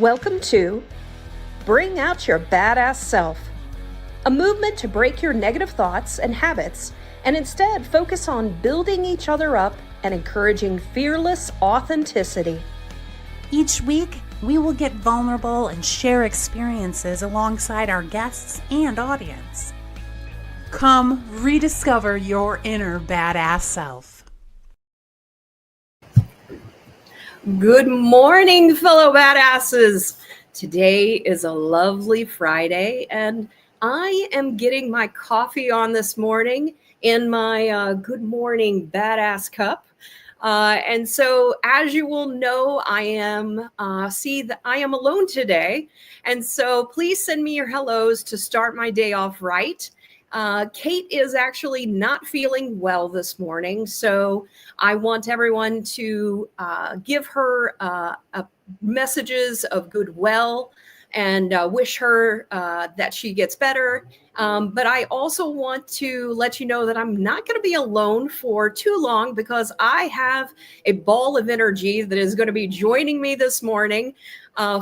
Welcome to Bring Out Your Badass Self, a movement to break your negative thoughts and habits and instead focus on building each other up and encouraging fearless authenticity. Each week, we will get vulnerable and share experiences alongside our guests and audience. Come rediscover your inner badass self. Good morning, fellow badasses. Today is a lovely Friday, and I am getting my coffee on this morning in my Good Morning Badass cup. And so, as you will know, I am alone today, and so please send me your hellos to start my day off right. Kate is actually not feeling well this morning, so I want everyone to give her messages of goodwill and wish her that she gets better. But I also want to let you know that I'm not going to be alone for too long because I have a ball of energy that is going to be joining me this morning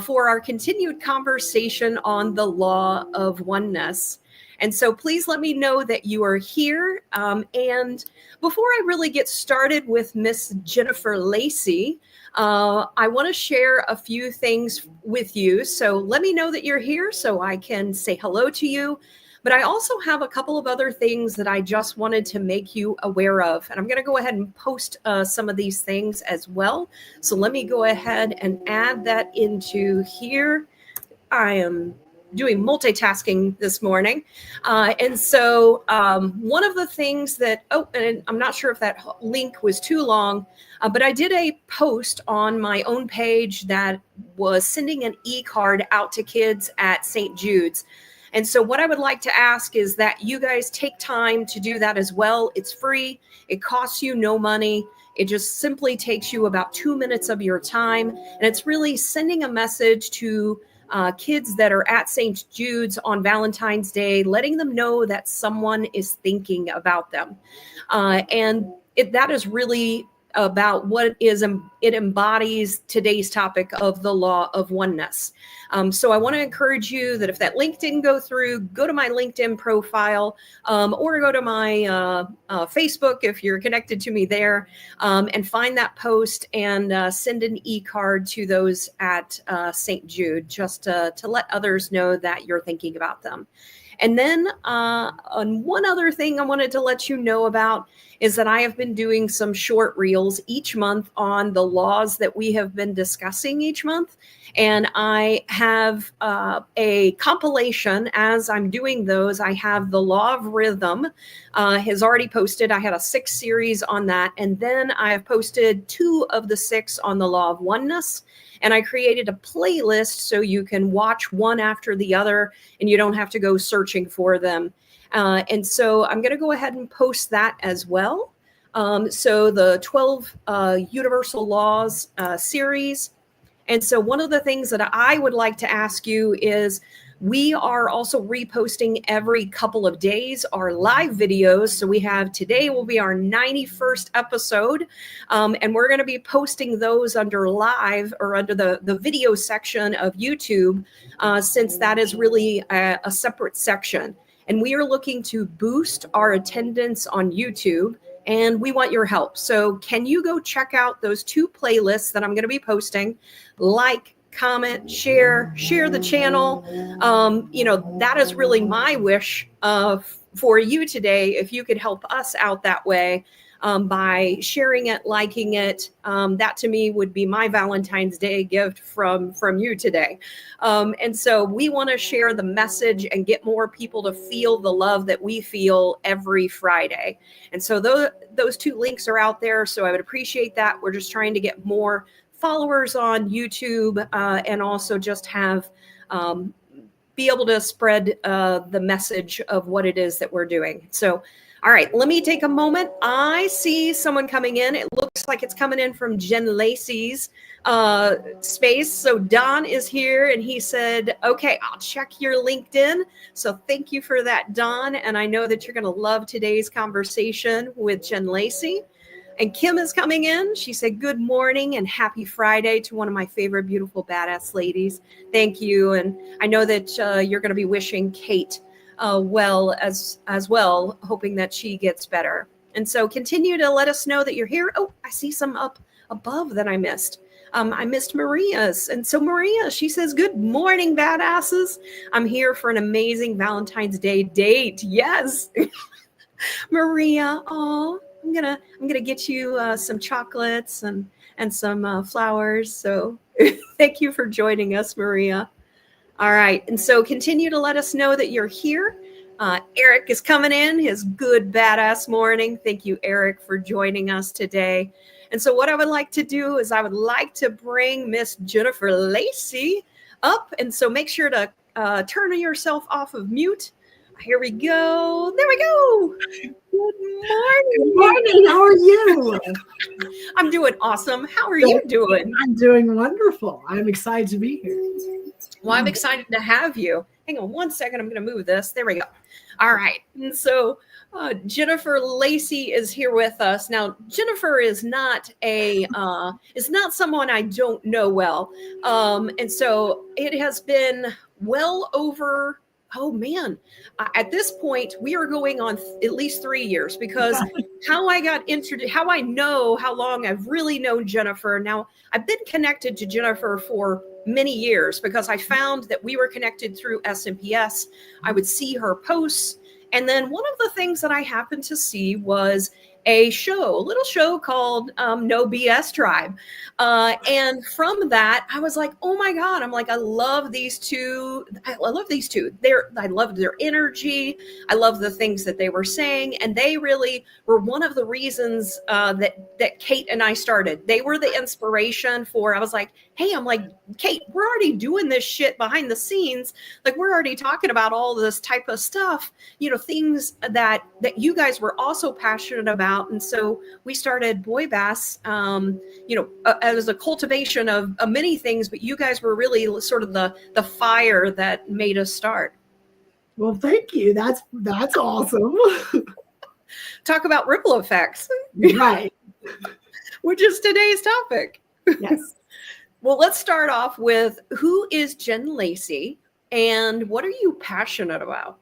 for our continued conversation on the law of oneness. And so please let me know that you are here. And before I really get started with Miss Jennifer Lacey, I want to share a few things with you. So let me know that you're here so I can say hello to you. But I also have a couple of other things that I just wanted to make you aware of. And I'm going to go ahead and post some of these things as well. So let me go ahead and add that into here. I am doing multitasking this morning. And so one of the things that, and I'm not sure if that link was too long, but I did a post on my own page that was sending an e-card out to kids at St. Jude's. And so what I would like to ask is that you guys take time to do that as well. It's free. It costs you no money. It just simply takes you about 2 minutes of your time. And it's really sending a message to kids that are at St. Jude's on Valentine's Day, letting them know that someone is thinking about them. That is really about what it embodies today's topic of the law of oneness. So I want to encourage you that if that link didn't go through, go to my LinkedIn profile or go to my Facebook if you're connected to me there and find that post and send an e-card to those at St. Jude just to let others know that you're thinking about them. And then on one other thing I wanted to let you know about is that I have been doing some short reels each month on the laws that we have been discussing each month. And I have a compilation as I'm doing those. I have the law of rhythm has already posted. I had a 6 series on that. And then I have posted 2 of the 6 on the law of oneness. And I created a playlist so you can watch one after the other and you don't have to go searching for them. And so I'm going to go ahead and post that as well. So the 12 Universal Laws series. And so one of the things that I would like to ask you is we are also reposting every couple of days our live videos. So we have today will be our 91st episode. And we're going to be posting those under live or under the video section of YouTube, since that is really a separate section. And we are looking to boost our attendance on YouTube. And we want your help. So can you go check out those 2 playlists that I'm going to be posting? Like, comment, share the channel. That is really my wish for you today. If you could help us out that way by sharing it, liking it, that to me would be my Valentine's Day gift from you today. And so we want to share the message and get more people to feel the love that we feel every Friday. And so those 2 links are out there. So I would appreciate that. We're just trying to get more followers on YouTube and also just have be able to spread the message of what it is that we're doing. So, all right, let me take a moment. I see someone coming in. It looks like it's coming in from Jen Lacey's space. So Don is here and he said, okay, I'll check your LinkedIn. So thank you for that, Don. And I know that you're going to love today's conversation with Jen Lacey. And Kim is coming in. She said, good morning and happy Friday to one of my favorite beautiful badass ladies. Thank you. And I know that you're going to be wishing Kate well as well, hoping that she gets better. And so continue to let us know that you're here. Oh, I see some up above that I missed. I missed Maria's. And so Maria, she says, good morning, badasses. I'm here for an amazing Valentine's Day date. Yes. Maria, oh, I'm gonna get you some chocolates and some flowers. So thank you for joining us, Maria. All right, and so continue to let us know that you're here. Eric is coming in, his good badass morning. Thank you, Eric, for joining us today. And so what I would like to do is I would like to bring Miss Jennifer Lacey up. And so make sure to turn yourself off of mute. Here we go. There we go. Good morning. Good morning. How are you? I'm doing awesome. How are you doing? I'm doing wonderful. I'm excited to be here. Well, I'm excited to have you. Hang on one second. I'm going to move this. There we go. All right. And so Jennifer Lacey is here with us. Now, Jennifer is not someone I don't know well. And so it has been well over, oh man, at this point, we are going on at least 3 years, because how I got introduced, how I know how long I've really known Jennifer. Now, I've been connected to Jennifer for many years because I found that we were connected through SMPS. I would see her posts. And then one of the things that I happened to see was a little show called No BS Tribe. And from that, I was like, oh my God, I'm like, I love these two. I loved their energy. I love the things that they were saying. And they really were one of the reasons that Kate and I started. They were the inspiration for, I was like, hey, I'm like, Kate, we're already doing this shit behind the scenes. Like, we're already talking about all this type of stuff, things that you guys were also passionate about. And so we started BOYBAS, as a cultivation of many things, but you guys were really sort of the fire that made us start. Well, thank you. That's awesome. Talk about ripple effects. Right. Which is today's topic. Yes. Well, let's start off with, who is Jen Lacey and what are you passionate about?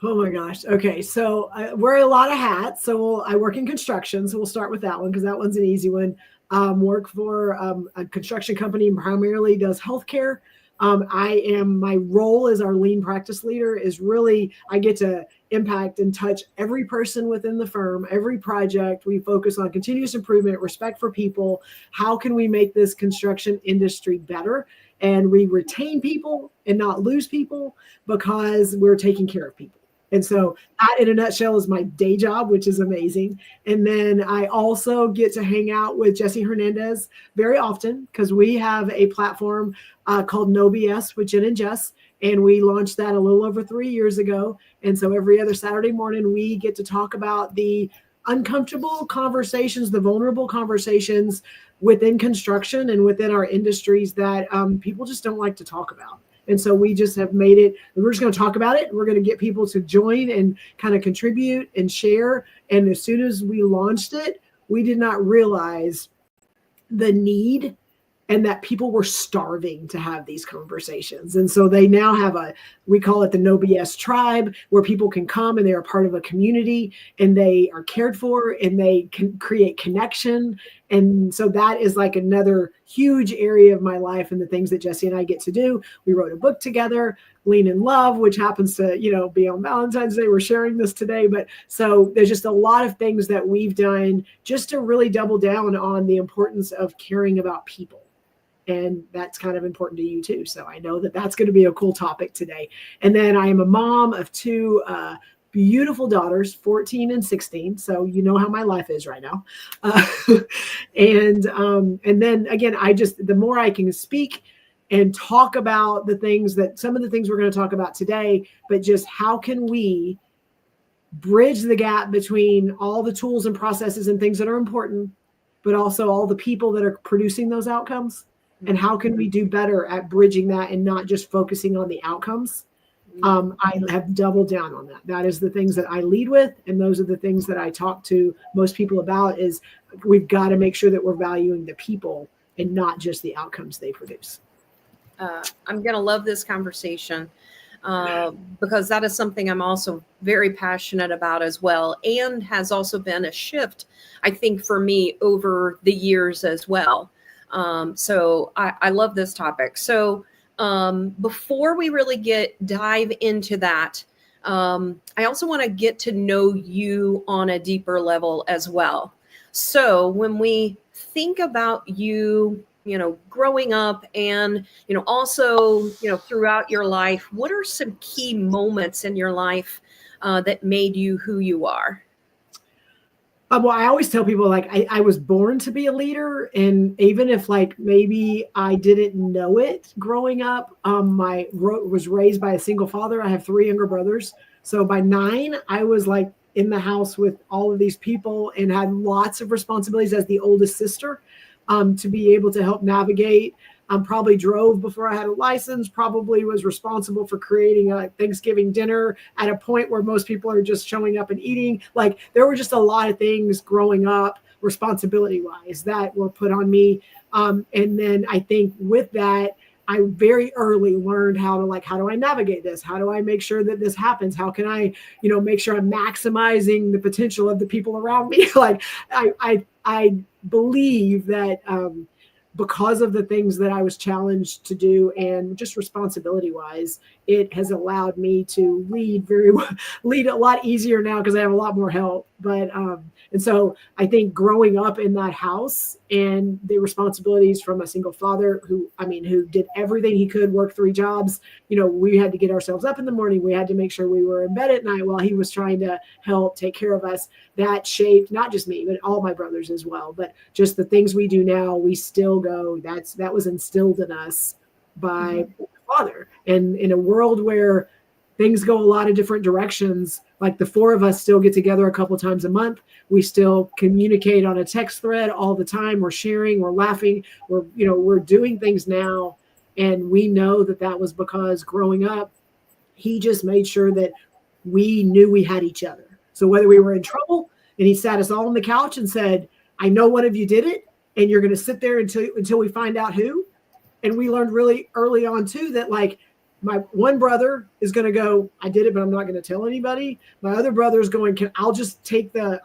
Oh my gosh. Okay. So I wear a lot of hats. So I work in construction. So we'll start with that one because that one's an easy one. Work for a construction company, primarily does healthcare. My role as our lean practice leader is really, I get to impact and touch every person within the firm, every project. We focus on continuous improvement, respect for people. How can we make this construction industry better? And we retain people and not lose people because we're taking care of people. And so that, in a nutshell, is my day job, which is amazing. And then I also get to hang out with Jesse Hernandez very often because we have a platform called No BS with Jen and Jess. And we launched that a little over 3 years ago. And so every other Saturday morning, we get to talk about the uncomfortable conversations, the vulnerable conversations within construction and within our industries that people just don't like to talk about. And so we just have made it, we're just going to talk about it. We're going to get people to join and kind of contribute and share. And as soon as we launched it, we did not realize the need and that people were starving to have these conversations. And so they now have we call it the No BS Tribe, where people can come and they are part of a community and they are cared for and they can create connection. And so that is like another huge area of my life and the things that Jesse and I get to do. We wrote a book together, Lean in Love, which happens to, be on Valentine's Day. We're sharing this today. But so there's just a lot of things that we've done just to really double down on the importance of caring about people. And that's kind of important to you too. So I know that that's going to be a cool topic today. And then I am a mom of two beautiful daughters, 14 and 16. So you know how my life is right now. And then again, the more I can speak and talk about some of the things we're going to talk about today, but just how can we bridge the gap between all the tools and processes and things that are important, but also all the people that are producing those outcomes. And how can we do better at bridging that and not just focusing on the outcomes? I have doubled down on that. That is the things that I lead with. And those are the things that I talk to most people about is we've got to make sure that we're valuing the people and not just the outcomes they produce. I'm going to love this conversation because that is something I'm also very passionate about as well, and has also been a shift, I think, for me over the years as well. So I love this topic. So before we really dive into that, I also want to get to know you on a deeper level as well. So when we think about you, growing up and, also, throughout your life, what are some key moments in your life that made you who you are? Well, I always tell people like I was born to be a leader, and even if like maybe I didn't know it growing up, was raised by a single father. I have 3 younger brothers, so by 9, I was like in the house with all of these people and had lots of responsibilities as the oldest sister, to be able to help navigate. Probably drove before I had a license, probably was responsible for creating a Thanksgiving dinner at a point where most people are just showing up and eating. Like there were just a lot of things growing up responsibility wise that were put on me. And then I think with that, I very early learned how do I navigate this? How do I make sure that this happens? How can I, make sure I'm maximizing the potential of the people around me? Like I believe that, because of the things that I was challenged to do and just responsibility wise, it has allowed me to lead a lot easier now because I have a lot more help. But, and so I think growing up in that house and the responsibilities from a single father who did everything he could, work 3 jobs, we had to get ourselves up in the morning. We had to make sure we were in bed at night while he was trying to help take care of us. That shaped not just me, but all my brothers as well. But just the things we do now, we still go, that was instilled in us by father. And in a world where things go a lot of different directions, like the 4 of us still get together a couple times a month. We still communicate on a text thread all the time. We're sharing, we're laughing, we're doing things now. And we know that was because growing up, he just made sure that we knew we had each other. So whether we were in trouble and he sat us all on the couch and said, I know one of you did it, and you're going to sit there until we find out who. And we learned really early on too that like my one brother is going to go, I did it, but I'm not going to tell anybody. My other brother is going, I'll just take the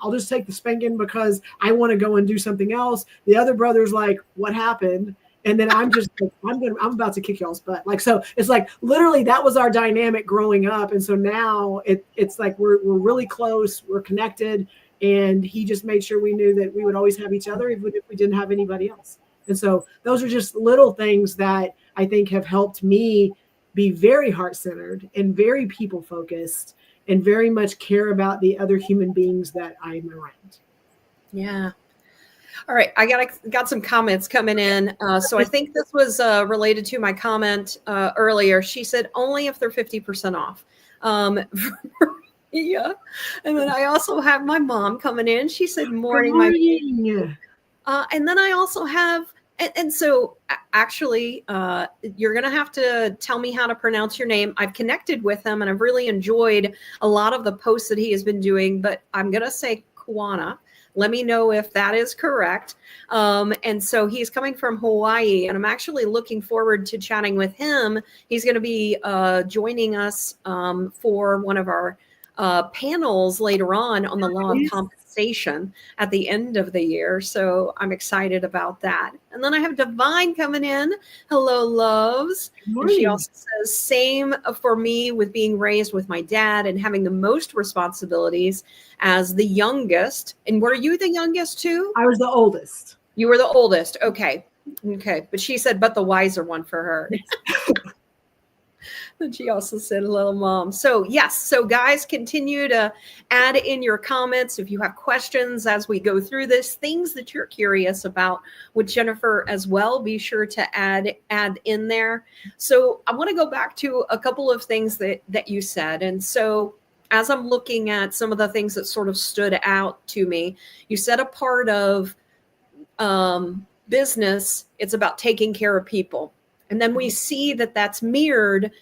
spanking because I want to go and do something else. The other brother's like, what happened? And then I'm just like, I'm about to kick y'all's butt. Like, so it's like literally that was our dynamic growing up. And so now it's like we're really close, we're connected. And he just made sure we knew that we would always have each other, even if we didn't have anybody else. And so those are just little things that I think have helped me be very heart-centered and very people-focused and very much care about the other human beings that I'm around. Yeah. All right. I got some comments coming in. So I think this was related to my comment earlier. She said, only if they're 50% off. Yeah. And then I also have my mom coming in. She said, morning. And then I also have, and so actually, you're going to have to tell me how to pronounce your name. I've connected with him and I've really enjoyed a lot of the posts that he has been doing, but I'm going to say Kuana. Let me know if that is correct. And so he's coming from Hawaii, and I'm actually looking forward to chatting with him. He's going to be joining us for one of our panels later on the law of compensation at the end of the year. So I'm excited about that. And then I have Divine coming in. Hello, loves. And she also says, same for me with being raised with my dad and having the most responsibilities as the youngest. And were you the youngest too? I was the oldest. You were the oldest. Okay. But she said, but the wiser one for her. And she also said, hello, mom. So yes. So guys, continue to add in your comments. If you have questions as we go through this, things that you're curious about with Jennifer as well, be sure to add in there. So I want to go back to a couple of things that you said. And so as I'm looking at some of the things that sort of stood out to me, you said a part of business, it's about taking care of people. And then we see that that's mirrored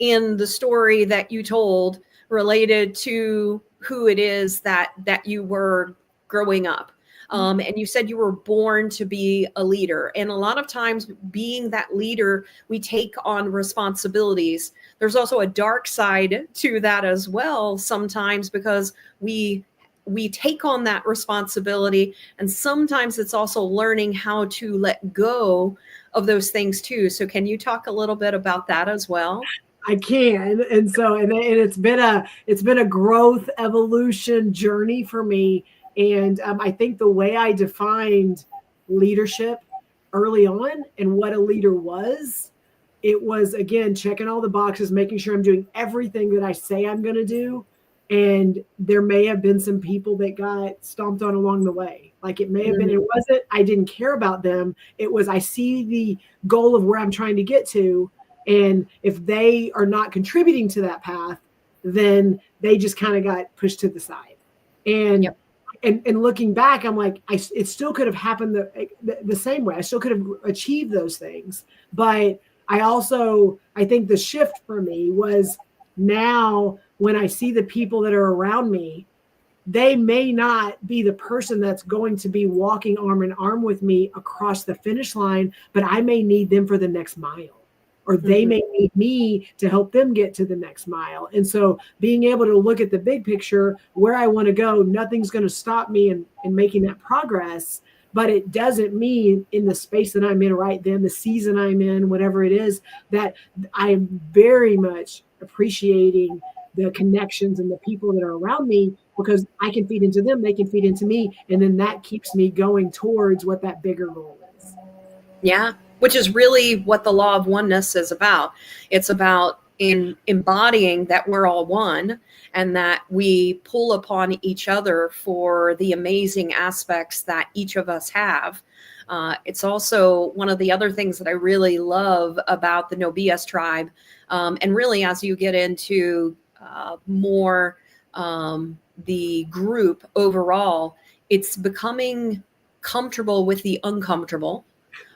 in the story that you told related to who it is that you were growing up. And you said you were born to be a leader. And a lot of times being that leader, we take on responsibilities. There's also a dark side to that as well sometimes, because we take on that responsibility. And sometimes it's also learning how to let go of those things too. So can you talk a little bit about that as well? I can. And so, and it's been a growth evolution journey for me. And I think the way I defined leadership early on and what a leader was, it was, again, checking all the boxes, making sure I'm doing everything that I say I'm going to do. And there may have been some people that got stomped on along the way. Like it may have been, it wasn't, I didn't care about them. It was, I see the goal of where I'm trying to get to. And if they are not contributing to that path, then they just kind of got pushed to the side. And and looking back, I'm like, it still could have happened the same way. I still could have achieved those things. But I think the shift for me was now when I see the people that are around me, they may not be the person that's going to be walking arm in arm with me across the finish line, but I may need them for the next mile. Or they may need me to help them get to the next mile. And so being able to look at the big picture, where I want to go, nothing's going to stop me in making that progress. But it doesn't mean in the space that I'm in right then, the season I'm in, whatever it is, that I'm very much appreciating the connections and the people that are around me, because I can feed into them, they can feed into me. And then that keeps me going towards what that bigger goal is. Yeah. Which is really what the law of oneness is about. It's about embodying that we're all one and that we pull upon each other for the amazing aspects that each of us have. It's also one of the other things that I really love about the No BS tribe. And really, as you get into more the group overall, it's becoming comfortable with the uncomfortable.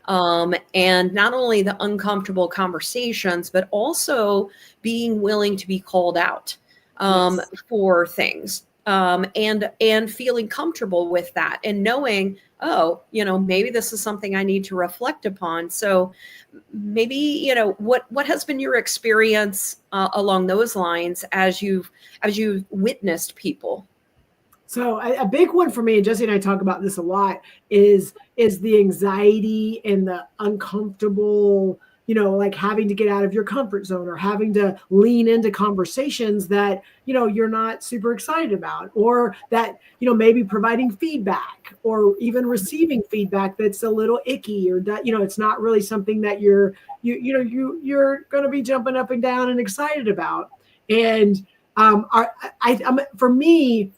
And not only the uncomfortable conversations, but also being willing to be called out for things, and feeling comfortable with that and knowing, oh, maybe this is something I need to reflect upon. So maybe, what has been your experience along those lines as you've witnessed people? So a big one for me, and Jesse and I talk about this a lot, is the anxiety and the uncomfortable, like having to get out of your comfort zone or having to lean into conversations that, you're not super excited about, or that, maybe providing feedback or even receiving feedback that's a little icky, or that, it's not really something that you're going to be jumping up and down and excited about. And for me,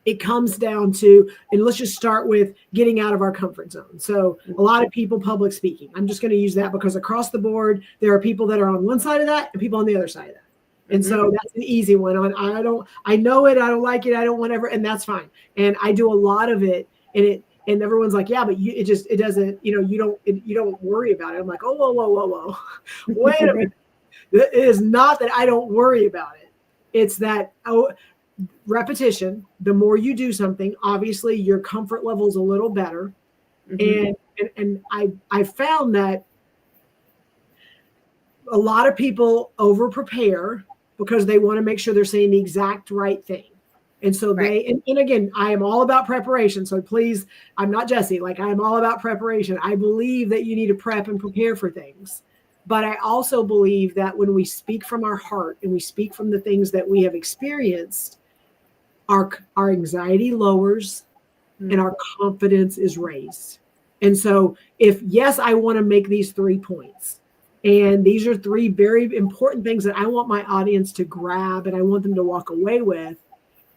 it comes down to, and let's just start with getting out of our comfort zone. So a lot of people, public speaking, I'm just going to use that because across the board, there are people that are on one side of that and people on the other side of that. And so that's an easy one. I know it, I don't like it, I don't whatever, and that's fine. And I do a lot of it, and everyone's like, yeah, but it doesn't, you don't worry about it. I'm like, oh, whoa. Wait a minute. It is not that I don't worry about it. It's that, repetition, the more you do something, obviously your comfort level is a little better. And I found that a lot of people over prepare because they want to make sure they're saying the exact right thing. And so and again, I am all about preparation. So please, I'm not Jesse, like I am all about preparation. I believe that you need to prep and prepare for things. But I also believe that when we speak from our heart and we speak from the things that we have experienced, our anxiety lowers and our confidence is raised. And so yes, I want to make these 3 points. And these are 3 very important things that I want my audience to grab and I want them to walk away with.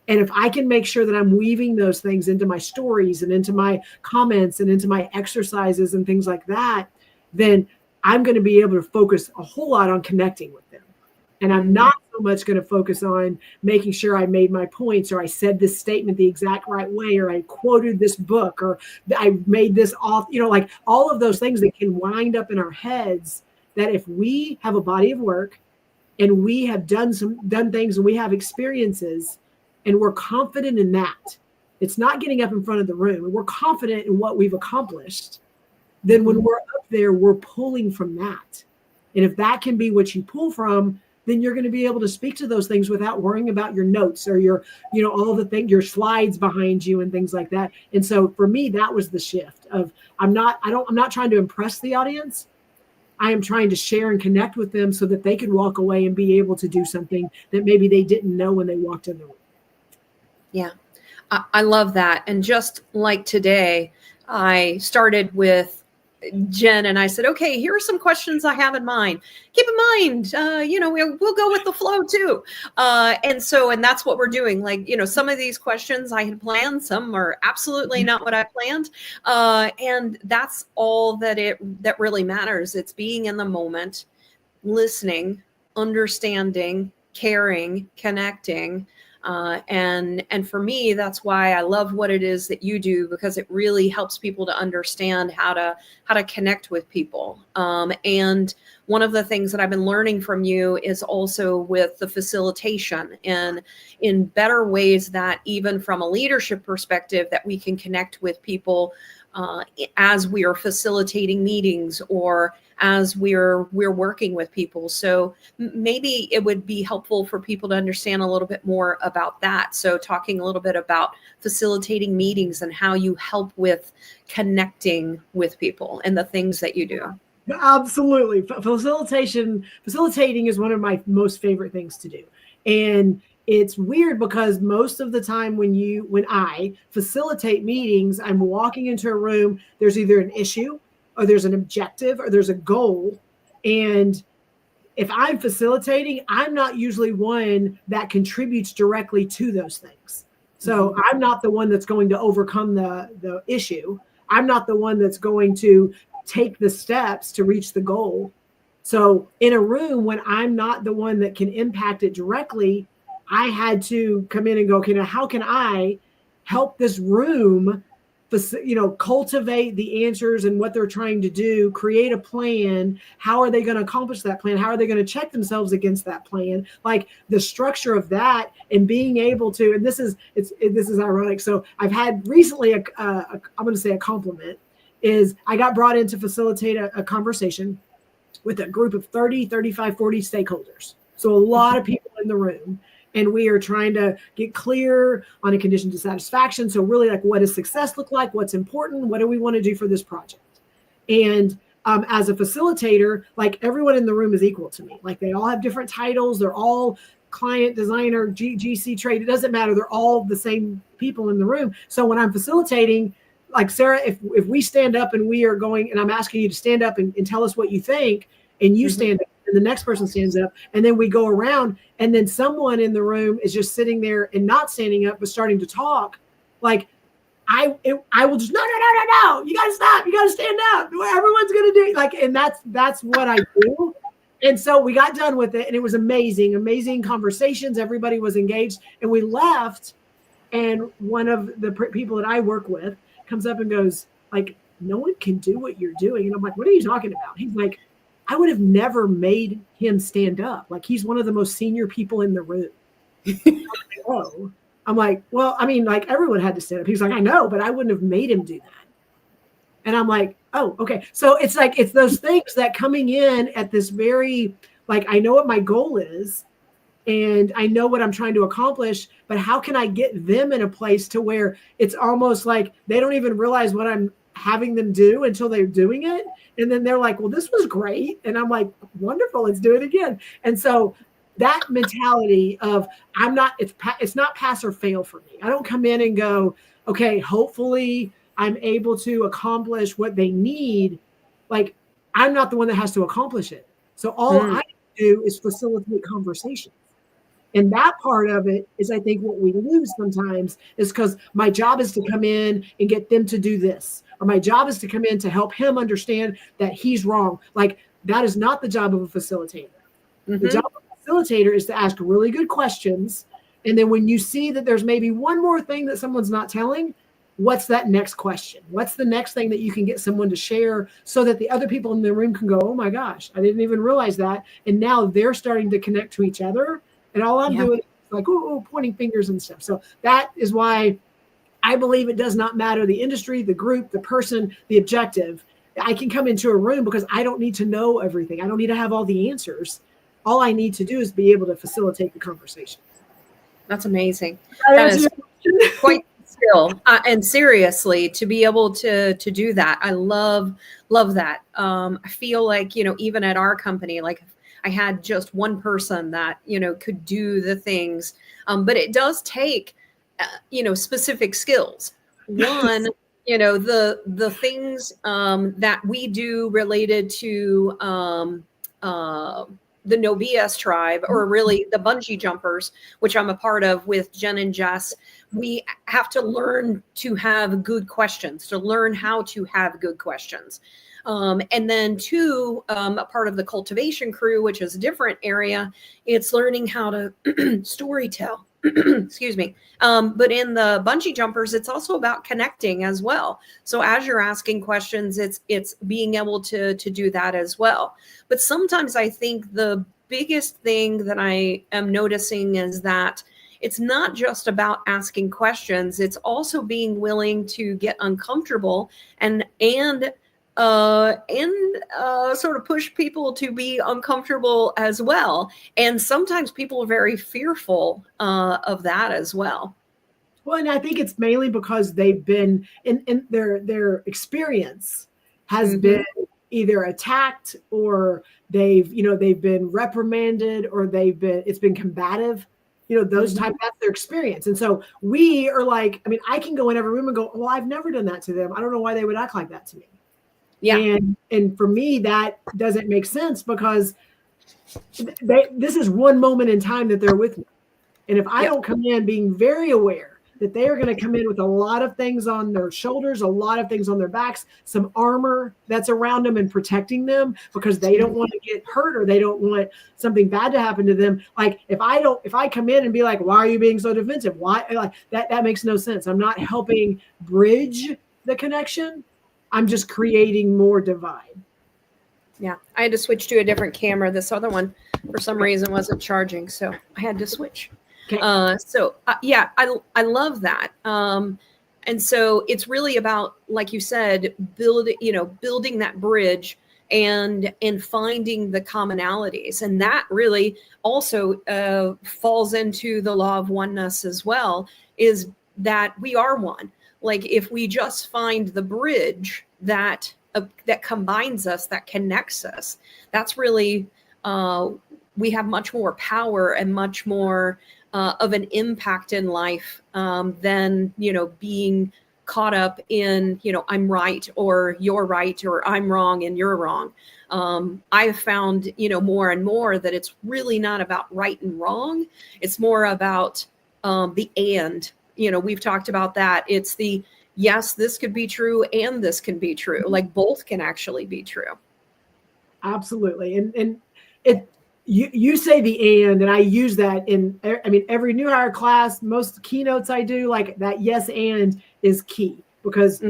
And if I can make sure that I'm weaving those things into my stories and into my comments and into my exercises and things like that, then I'm going to be able to focus a whole lot on connecting with them. And I'm not so much going to focus on making sure I made my points, or I said this statement the exact right way, or I quoted this book, or I made this off, like all of those things that can wind up in our heads, that if we have a body of work and we have done things, and we have experiences, and we're confident in that. It's not getting up in front of the room, and we're confident in what we've accomplished. Then when we're up there, we're pulling from that. And if that can be what you pull from, then you're going to be able to speak to those things without worrying about your notes or your, all the things, your slides behind you and things like that. And so for me, that was the shift of, I'm not trying to impress the audience. I am trying to share and connect with them so that they can walk away and be able to do something that maybe they didn't know when they walked in the room. Yeah, I love that. And just like today, I started with Jen and I said, okay, here are some questions I have in mind. Keep in mind, we'll go with the flow too. And that's what we're doing. Like, some of these questions I had planned, some are absolutely not what I planned. And that's all that really matters. It's being in the moment, listening, understanding, caring, connecting. And for me, that's why I love what it is that you do, because it really helps people to understand how to connect with people. And one of the things that I've been learning from you is also with the facilitation and in better ways that even from a leadership perspective that we can connect with people as we are facilitating meetings or as we're working with people. So maybe it would be helpful for people to understand a little bit more about that. So talking a little bit about facilitating meetings and how you help with connecting with people and the things that you do. Absolutely. Facilitating is one of my most favorite things to do. And it's weird because most of the time when I facilitate meetings, I'm walking into a room, there's either an issue or there's an objective or there's a goal. And if I'm facilitating, I'm not usually one that contributes directly to those things. So I'm not the one that's going to overcome the issue. I'm not the one that's going to take the steps to reach the goal. So in a room, when I'm not the one that can impact it directly, I had to come in and go, okay, now how can I help this room, cultivate the answers and what they're trying to do, create a plan. How are they going to accomplish that plan? How are they going to check themselves against that plan? Like the structure of that and being able to, and this is ironic. So I've had recently, I'm going to say a compliment, is I got brought in to facilitate a conversation with a group of 30, 35, 40 stakeholders. So a lot of people in the room. And we are trying to get clear on a condition of satisfaction. So really, like, what does success look like? What's important? What do we want to do for this project? And as a facilitator, like, everyone in the room is equal to me. Like, they all have different titles. They're all client, designer, GC trade. It doesn't matter. They're all the same people in the room. So when I'm facilitating, like, Sarah, if we stand up and we are going, and I'm asking you to stand up and tell us what you think, and you stand up, and the next person stands up, and then we go around, and then someone in the room is just sitting there and not standing up but starting to talk, like, I will just no, you gotta stop, you gotta stand up, everyone's gonna do, like, and that's what I do. And so we got done with it, and it was amazing conversations. Everybody was engaged, and we left, and one of the people that I work with comes up and goes, like, no one can do what you're doing. And I'm like, what are you talking about? He's like, I would have never made him stand up. Like, he's one of the most senior people in the room. I'm like, well, I mean, like, everyone had to stand up. He's like, I know, but I wouldn't have made him do that. And I'm like, oh, okay. So it's like, it's those things that coming in at this very, like, I know what my goal is and I know what I'm trying to accomplish, but how can I get them in a place to where it's almost like they don't even realize what I'm having them do until they're doing it. And then they're like, well, this was great. And I'm like, wonderful, let's do it again. And so that mentality of it's not pass or fail for me. I don't come in and go, okay, hopefully I'm able to accomplish what they need. Like, I'm not the one that has to accomplish it. So all I do is facilitate conversations. And that part of it is, I think, what we lose sometimes is because my job is to come in and get them to do this. Or my job is to come in to help him understand that he's wrong. Like, that is not the job of a facilitator. The job of a facilitator is to ask really good questions. And then when you see that there's maybe one more thing that someone's not telling, what's that next question? What's the next thing that you can get someone to share so that the other people in the room can go, oh my gosh, I didn't even realize that. And now they're starting to connect to each other. And all I'm doing is like, pointing fingers and stuff. So that is why I believe it does not matter the industry, the group, the person, the objective. I can come into a room because I don't need to know everything. I don't need to have all the answers. All I need to do is be able to facilitate the conversation. That's amazing. That is quite skill. And seriously, to be able to do that, I love that. I feel like, even at our company, like I had just one person that, could do the things. But it does take, specific skills. One, the things that we do related to the No BS tribe, or really the bungee jumpers, which I'm a part of with Jen and Jess, we have to learn to have good questions, to learn how to have good questions. And then two, a part of the cultivation crew, which is a different area, it's learning how to story tell. Excuse me. But in the bungee jumpers, it's also about connecting as well. So as you're asking questions, it's being able to do that as well. But sometimes I think the biggest thing that I am noticing is that it's not just about asking questions. It's also being willing to get uncomfortable and sort of push people to be uncomfortable as well. And sometimes people are very fearful of that as well. Well, and I think it's mainly because they've been in their experience has been either attacked, or they've been reprimanded, or it's been combative. Those type, that's their experience. And so we are like, I can go in every room and go, well, I've never done that to them. I don't know why they would act like that to me. Yeah. And for me, that doesn't make sense, because this is one moment in time that they're with me. And if I don't come in being very aware that they are going to come in with a lot of things on their shoulders, a lot of things on their backs, some armor that's around them and protecting them, because they don't want to get hurt, or they don't want something bad to happen to them. Like if I come in and be like, why are you being so defensive? Why? Like that makes no sense. I'm not helping bridge the connection. I'm just creating more divide. Yeah. I had to switch to a different camera. This other one, for some reason, wasn't charging. So I had to switch. Okay. I love that. And so it's really about, like you said, building that bridge and finding the commonalities. And that really also falls into the law of oneness as well, is that we are one. Like if we just find the bridge that combines us, that connects us, that's really, we have much more power and much more of an impact in life than, being caught up in, I'm right or you're right, or I'm wrong and you're wrong. I've found, more and more that it's really not about right and wrong. It's more about the and. We've talked about that. It's the, yes, this could be true and this can be true. Like both can actually be true. Absolutely. And you say the and I use that in, every new hire class, most keynotes I do, like that yes and is key, because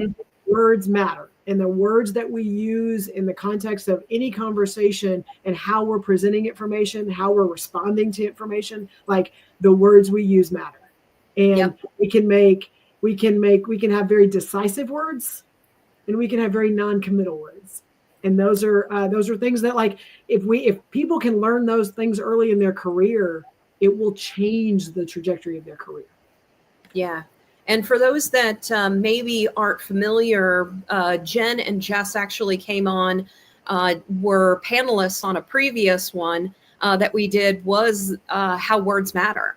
words matter. And the words that we use in the context of any conversation and how we're presenting information, how we're responding to information, like the words we use matter. And we can have very decisive words, and we can have very non-committal words. And those are things that, like, if people can learn those things early in their career, it will change the trajectory of their career. Yeah. And for those that maybe aren't familiar, Jen and Jess actually came on, were panelists on a previous one that we did, was how words matter.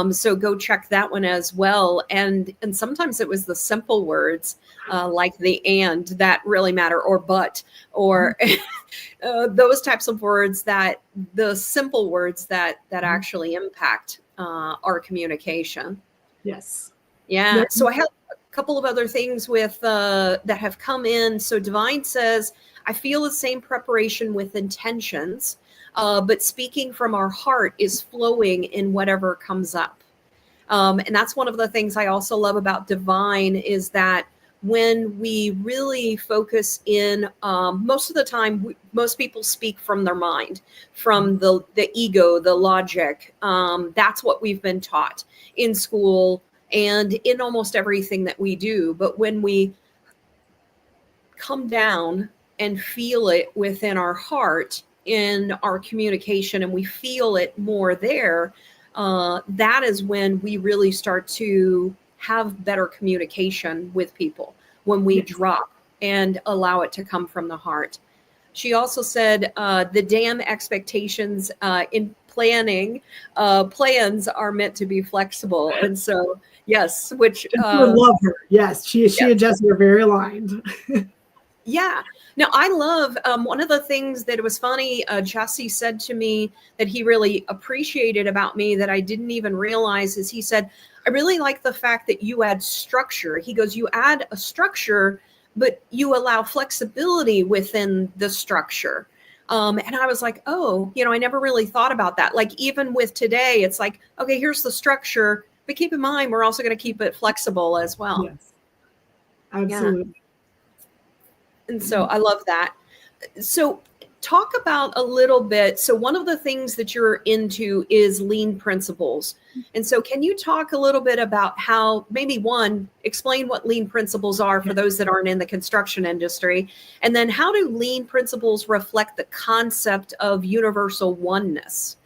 So go check that one as well. And sometimes it was the simple words like the and that really matter, or but, or those types of words, that the simple words that actually impact our communication. Yes. Yeah. So I have a couple of other things with that have come in. So Divine says, I feel the same preparation with intentions. But speaking from our heart is flowing in whatever comes up. And that's one of the things I also love about Divine is that when we really focus in, most of the time, most people speak from their mind, from the ego, the logic. That's what we've been taught in school and in almost everything that we do. But when we come down and feel it within our heart, in our communication, and we feel it more there, that is when we really start to have better communication with people, when we drop and allow it to come from the heart. She also said the damn expectations in planning plans are meant to be flexible. And so, yes, which I love her. Yes, she and Jesse are very aligned. Yeah. Now, I love one of the things that it was funny. Jesse said to me that he really appreciated about me that I didn't even realize is he said, I really like the fact that you add structure. He goes, you add a structure, but you allow flexibility within the structure. And I was like, oh, I never really thought about that. Like even with today, it's like, okay, here's the structure, but keep in mind, we're also going to keep it flexible as well. Yes, absolutely. Yeah. And so I love that. So talk about a little bit. So one of the things that you're into is lean principles. And so can you talk a little bit about how, maybe one, explain what lean principles are for those that aren't in the construction industry? And then how do lean principles reflect the concept of universal oneness?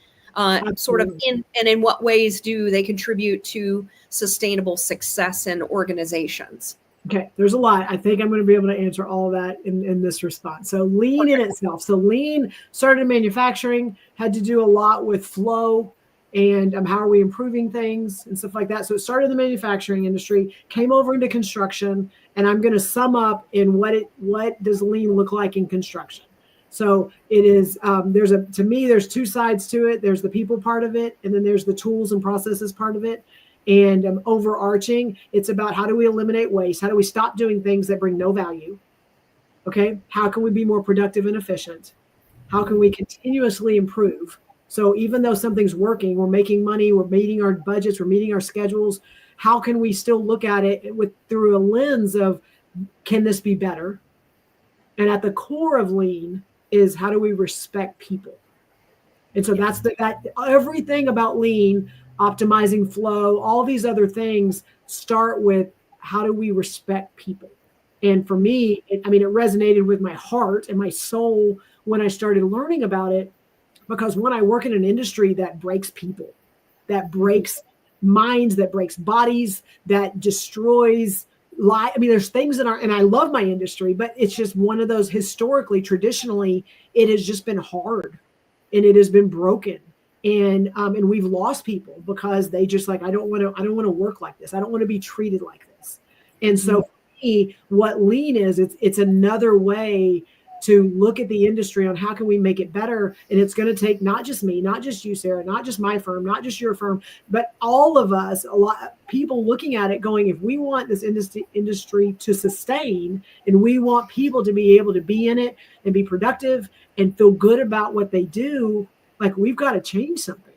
Sort of in what ways do they contribute to sustainable success in organizations? Okay, there's a lot. I think I'm going to be able to answer all of that in this response. So lean in itself. So lean started in manufacturing, had to do a lot with flow and how are we improving things and stuff like that. So it started in the manufacturing industry, came over into construction, and I'm going to sum up in what does lean look like in construction. So it is, to me, there's two sides to it. There's the people part of it, and then there's the tools and processes part of it. And overarching, it's about how do we eliminate waste? How do we stop doing things that bring no value? Okay. How can we be more productive and efficient? How can we continuously improve? So even though something's working, we're making money, we're meeting our budgets, we're meeting our schedules. How can we still look at it through a lens of, can this be better? And at the core of lean is how do we respect people? And so that's that everything about lean, optimizing flow, all these other things start with how do we respect people? And for me, it resonated with my heart and my soul when I started learning about it, because when I work in an industry that breaks people, that breaks minds, that breaks bodies, that destroys life. There's things and I love my industry, but it's just one of those historically, traditionally, it has just been hard and it has been broken. And we've lost people because they just like, I don't want to work like this. I don't want to be treated like this. And so for me, what lean is, it's another way to look at the industry on how can we make it better. And it's going to take not just me, not just you, Sarah, not just my firm, not just your firm, but all of us, a lot of people looking at it going, if we want this industry to sustain and we want people to be able to be in it and be productive and feel good about what they do, like we've got to change something.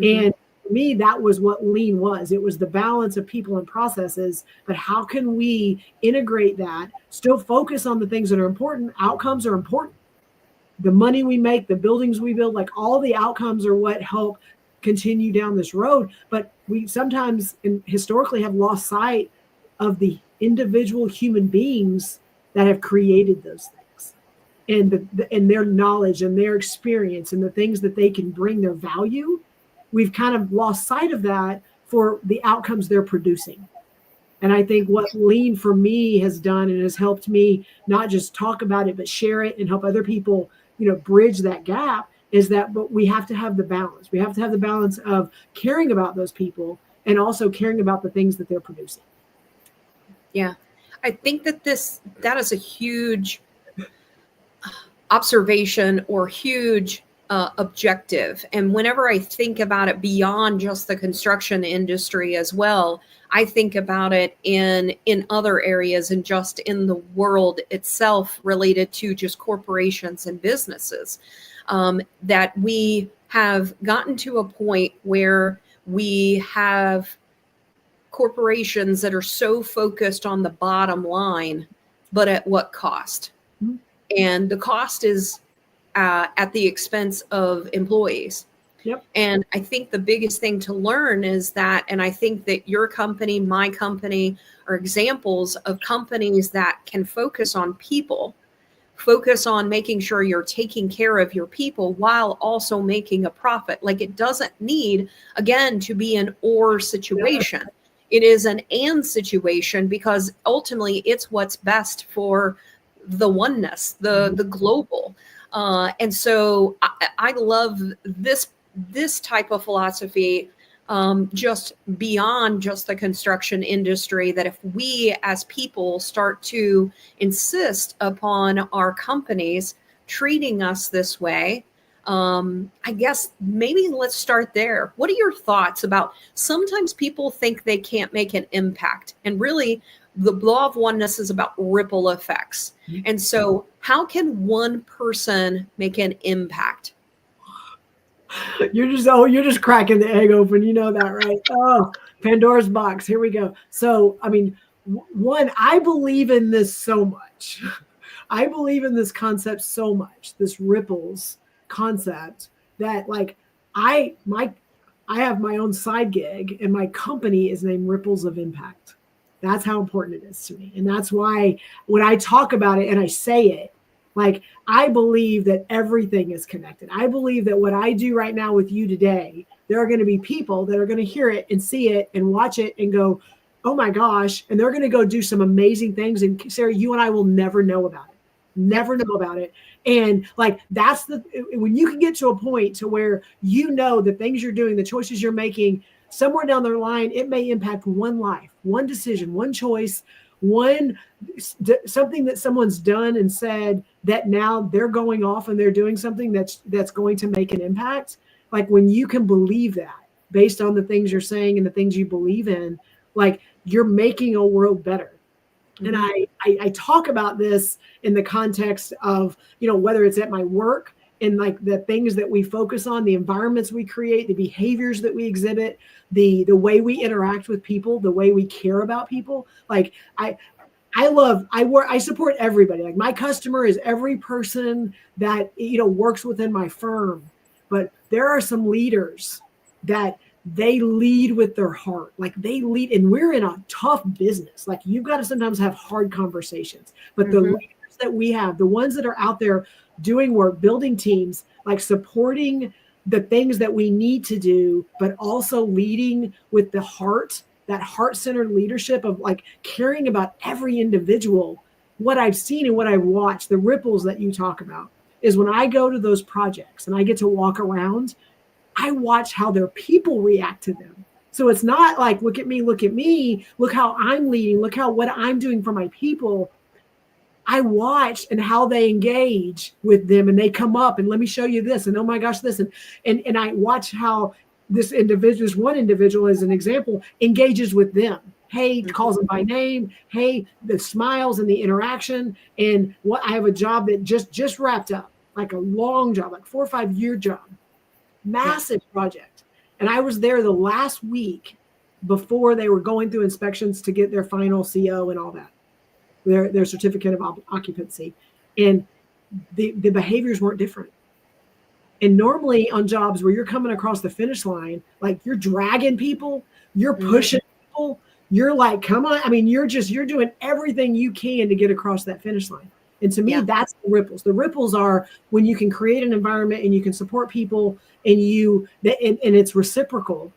And for me, that was what lean was. It was the balance of people and processes, but how can we integrate that, still focus on the things that are important? Outcomes are important. The money we make, the buildings we build, like all the outcomes are what help continue down this road. But we sometimes historically have lost sight of the individual human beings that have created those things. And their knowledge and their experience and the things that they can bring, their value, we've kind of lost sight of that for the outcomes they're producing. And I think what lean for me has done and has helped me not just talk about it, but share it and help other people, bridge that gap is that, but we have to have the balance. We have to have the balance of caring about those people and also caring about the things that they're producing. Yeah. I think that is a huge observation or huge objective. And whenever I think about it beyond just the construction industry as well, I think about it in other areas and just in the world itself related to just corporations and businesses, that we have gotten to a point where we have corporations that are so focused on the bottom line, but at what cost? Mm-hmm. And the cost is at the expense of employees. Yep. And I think the biggest thing to learn is that, and I think that your company, my company, are examples of companies that can focus on people, focus on making sure you're taking care of your people while also making a profit. Like, it doesn't need, again, to be an or situation. It is an and situation, because ultimately it's what's best for the oneness, the global. And so I love this type of philosophy, just beyond just the construction industry, that if we as people start to insist upon our companies treating us this way, I guess maybe let's start there. What are your thoughts about, sometimes people think they can't make an impact, and really the law of oneness is about ripple effects. And so how can one person make an impact? You're just cracking the egg open. You know that, right? Oh, Pandora's box. Here we go. So, I mean, one, I believe in this so much. I believe in this concept so much, this ripples concept, that like I have my own side gig, and my company is named Ripples of Impact. That's how important it is to me. And that's why when I talk about it and I say it, like, I believe that everything is connected. I believe that what I do right now with you today, there are going to be people that are going to hear it and see it and watch it and go, oh my gosh. And they're going to go do some amazing things. And Sarah, you and I will never know about it. Never know about it. And like, that's when you can get to a point to where you know the things you're doing, the choices you're making, somewhere down the line, it may impact one life, one decision, one choice, something that someone's done and said, that now they're going off and they're doing something that's going to make an impact. Like, when you can believe that based on the things you're saying and the things you believe in, like, you're making a world better. Mm-hmm. And I talk about this in the context of, whether it's at my work, and like the things that we focus on, the environments we create, the behaviors that we exhibit, the way we interact with people, the way we care about people. Like, I support everybody. Like, my customer is every person that, works within my firm. But there are some leaders that they lead with their heart. Like, they lead, and we're in a tough business. Like, you've got to sometimes have hard conversations. But the leaders that we have, the ones that are out there doing work, building teams, like supporting the things that we need to do, but also leading with the heart, that heart-centered leadership of like caring about every individual. What I've seen and what I've watched, the ripples that you talk about, is when I go to those projects and I get to walk around, I watch how their people react to them. So it's not like, look at me, look how I'm leading, look how what I'm doing for my people. I watch and how they engage with them, and they come up and let me show you this, and oh my gosh, this, and I watch how this one individual, as an example, engages with them. Hey, calls them by name. Hey, the smiles and the interaction. And what I have a job that just wrapped up, like a long job, like 4 or 5 year job, massive project. And I was there the last week before they were going through inspections to get their final CO and all that. Their certificate of occupancy, and the behaviors weren't different. And normally on jobs where you're coming across the finish line, like, you're dragging people, you're pushing people, you're like, come on. I mean, you're doing everything you can to get across that finish line. And to me, that's the ripples. The ripples are when you can create an environment and you can support people, and it's reciprocal.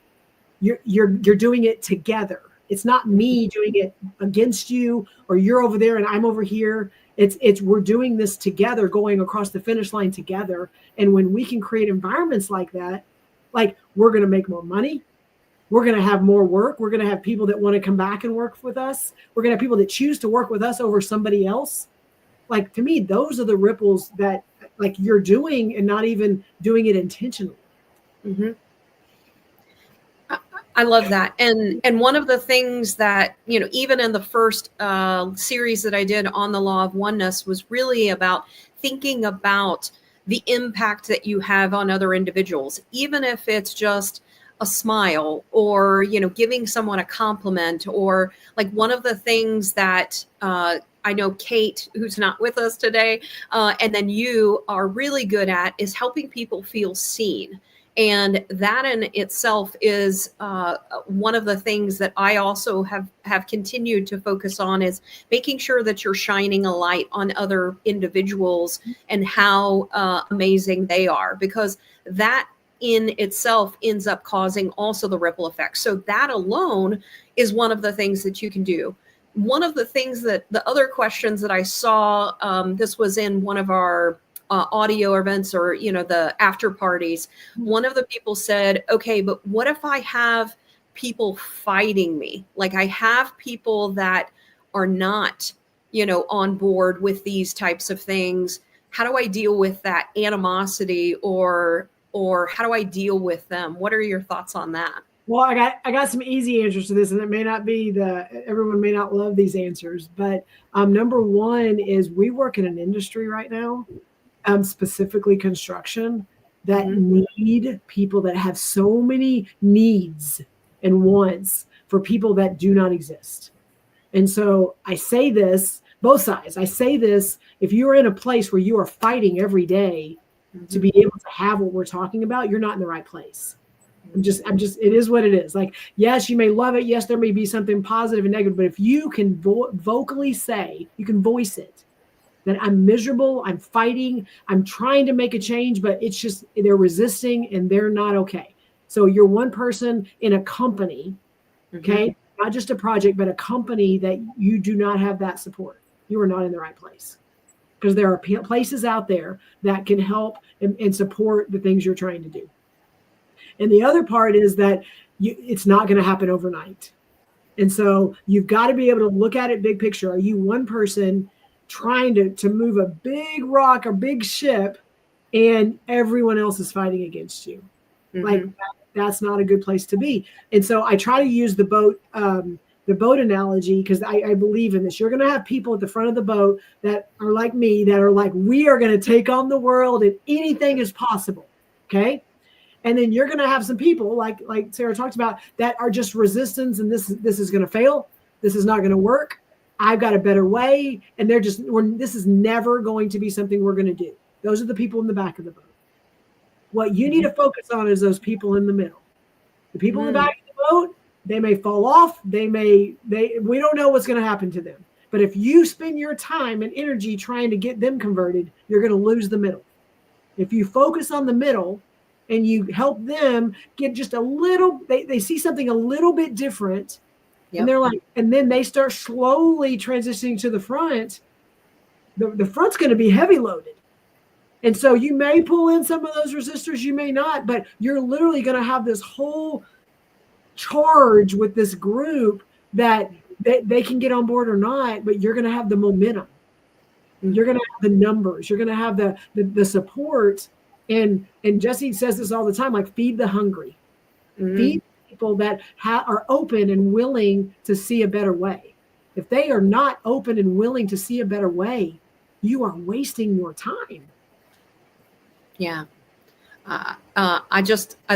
You're doing it together. It's not me doing it against you, or you're over there and I'm over here. It's we're doing this together, going across the finish line together. And when we can create environments like that, like, we're going to make more money. We're going to have more work. We're going to have people that want to come back and work with us. We're going to have people that choose to work with us over somebody else. Like, to me, those are the ripples that, like, you're doing and not even doing it intentionally. Mm-hmm. I love that. And one of the things that, even in the first series that I did on the law of oneness, was really about thinking about the impact that you have on other individuals, even if it's just a smile, or, giving someone a compliment, or like one of the things that I know Kate, who's not with us today, and then you are really good at, is helping people feel seen. And that in itself is one of the things that I also have continued to focus on, is making sure that you're shining a light on other individuals and how amazing they are, because that in itself ends up causing also the ripple effect. So that alone is one of the things that you can do. One of the things that the other questions that I saw, this was in one of our audio events, or, the after parties. One of the people said, okay, but what if I have people fighting me? Like, I have people that are not, on board with these types of things. How do I deal with that animosity, or how do I deal with them? What are your thoughts on that? Well, I got some easy answers to this, and it may not be everyone may not love these answers, but number one is, we work in an industry right now, specifically construction, that need people that have so many needs and wants for people that do not exist. And so I say this, both sides. I say this, if you're in a place where you are fighting every day to be able to have what we're talking about, you're not in the right place. it is what it is. Like, yes, you may love it. Yes, there may be something positive and negative, but if you can vocally say, you can voice it, that I'm miserable, I'm fighting, I'm trying to make a change, but it's just, they're resisting and they're not okay. So you're one person in a company, okay? Not just a project, but a company that you do not have that support. You are not in the right place, because there are places out there that can help and support the things you're trying to do. And the other part is that it's not going to happen overnight. And so you've got to be able to look at it big picture. Are you one person trying to move a big rock or big ship, and everyone else is fighting against you? Like, that's not a good place to be. And so I try to use the boat analogy, because I believe in this. You're going to have people at the front of the boat that are like me, that are like, we are going to take on the world and anything is possible. Okay. And then you're going to have some people like Sarah talked about, that are just resistance, and this is going to fail. This is not going to work. I've got a better way. And this is never going to be something we're going to do. Those are the people in the back of the boat. What you need to focus on is those people in the middle. The people in the back of the boat, they may fall off. We don't know what's going to happen to them. But if you spend your time and energy trying to get them converted, you're going to lose the middle. If you focus on the middle and you help them get just a little, they see something a little bit different, and they're like, and then they start slowly transitioning to the front. The front's going to be heavy loaded. And so you may pull in some of those resistors, you may not, but you're literally going to have this whole charge with this group that they can get on board or not, but you're going to have the momentum. You're going to have the numbers. You're going to have the support. And Jesse says this all the time, like, feed the hungry. Feed people that are open and willing to see a better way. If they are not open and willing to see a better way, you are wasting your time. Yeah. I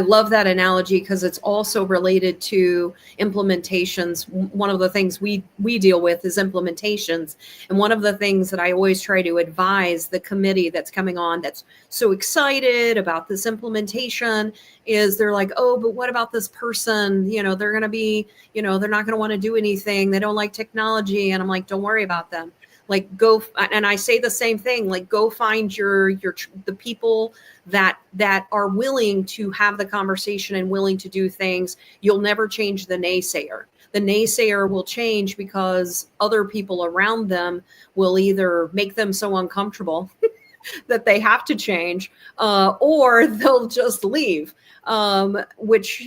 love that analogy, because it's also related to implementations. One of the things we deal with is implementations. And one of the things that I always try to advise the committee that's coming on, that's so excited about this implementation, is they're like, oh, but what about this person? They're going to be, they're not going to want to do anything. They don't like technology. And I'm like, don't worry about them. Like, go, and I say the same thing, like, go find the people that are willing to have the conversation and willing to do things. You'll never change the naysayer. The naysayer will change because other people around them will either make them so uncomfortable that they have to change, or they'll just leave, which,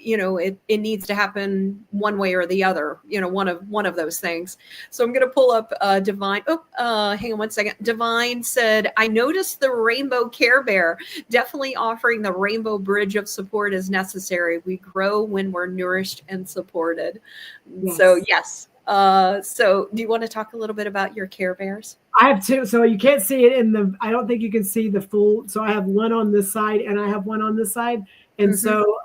it needs to happen one way or the other, one of those things. So I'm going to pull up Divine. Hang on one second. Divine said, I noticed the rainbow Care Bear, definitely offering the rainbow bridge of support is necessary. We grow when we're nourished and supported. Yes. So yes. So do you want to talk a little bit about your Care Bears? I have two. So you can't see it I don't think you can see the full. So I have one on this side and I have one on this side. And so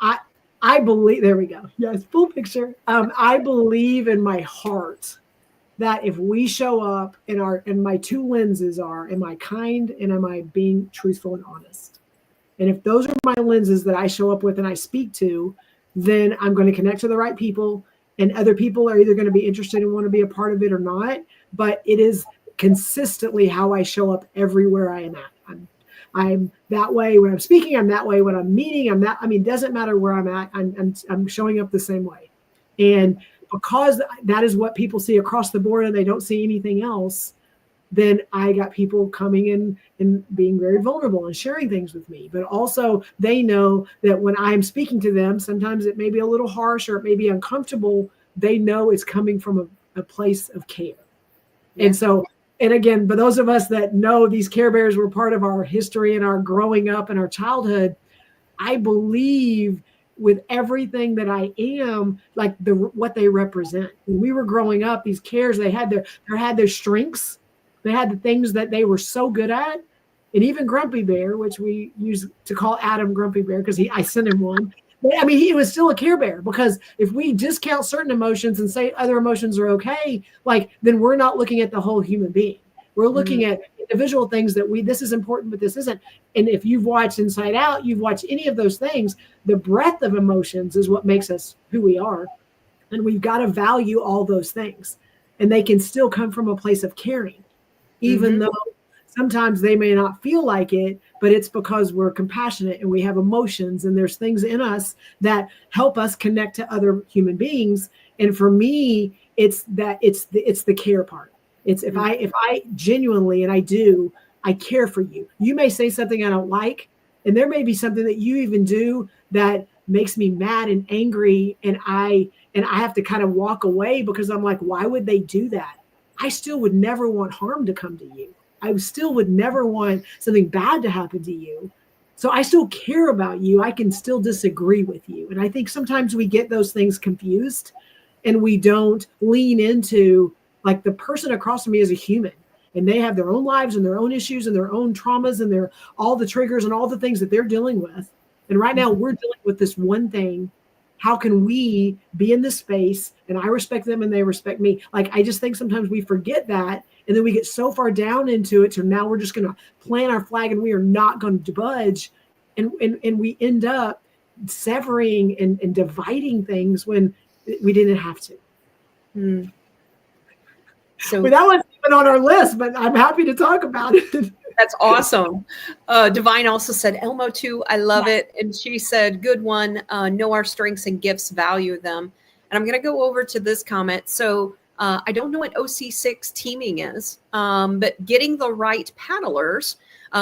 I I believe, there we go. Yes, full picture. I believe in my heart that if we show up and my two lenses are, am I kind and am I being truthful and honest? And if those are my lenses that I show up with and I speak to, then I'm going to connect to the right people, and other people are either going to be interested and want to be a part of it or not. But it is consistently how I show up everywhere I am at. I'm that way when I'm speaking. I'm that way when I'm meeting. I'm that. I mean, it doesn't matter where I'm at. I'm showing up the same way, and because that is what people see across the board, and they don't see anything else. Then I got people coming in and being very vulnerable and sharing things with me. But also they know that when I'm speaking to them, sometimes it may be a little harsh or it may be uncomfortable. They know it's coming from a place of care. Yeah. And so, and again, for those of us that know these Care Bears were part of our history and our growing up and our childhood, I believe with everything that I am, like what they represent. When we were growing up, these cares, they had their strengths. They had the things that they were so good at. And even Grumpy Bear, which we used to call Adam Grumpy Bear because I sent him one. But I mean, he was still a Care Bear, because if we discount certain emotions and say other emotions are okay, then we're not looking at the whole human being. We're looking at individual things that this is important, but this isn't. And if you've watched Inside Out, you've watched any of those things, the breadth of emotions is what makes us who we are. And we've got to value all those things. And they can still come from a place of caring. Even though sometimes they may not feel like it, but it's because we're compassionate and we have emotions, and there's things in us that help us connect to other human beings. And for me, it's the care part. It's if I genuinely, and I care for you. You may say something I don't like, and there may be something that you even do that makes me mad and angry, and I have to kind of walk away because I'm like, why would they do that? I still would never want harm to come to you. I still would never want something bad to happen to you. So I still care about you. I can still disagree with you. And I think sometimes we get those things confused, and we don't lean into, like, the person across from me is a human, and they have their own lives and their own issues and their own traumas and all the triggers and all the things that they're dealing with. And right now we're dealing with this one thing. How can we be in this space and I respect them and they respect me? Like, I just think sometimes we forget that, and then we get so far down into it. So now we're just going to plant our flag and we are not going to budge. And we end up severing and dividing things when we didn't have to. So that wasn't even on our list, but I'm happy to talk about it. That's awesome. Divine also said, Elmo too, I love it. And she said, good one, know our strengths and gifts, value them. And I'm going to go over to this comment. So I don't know what OC6 teaming is, but getting the right paddlers.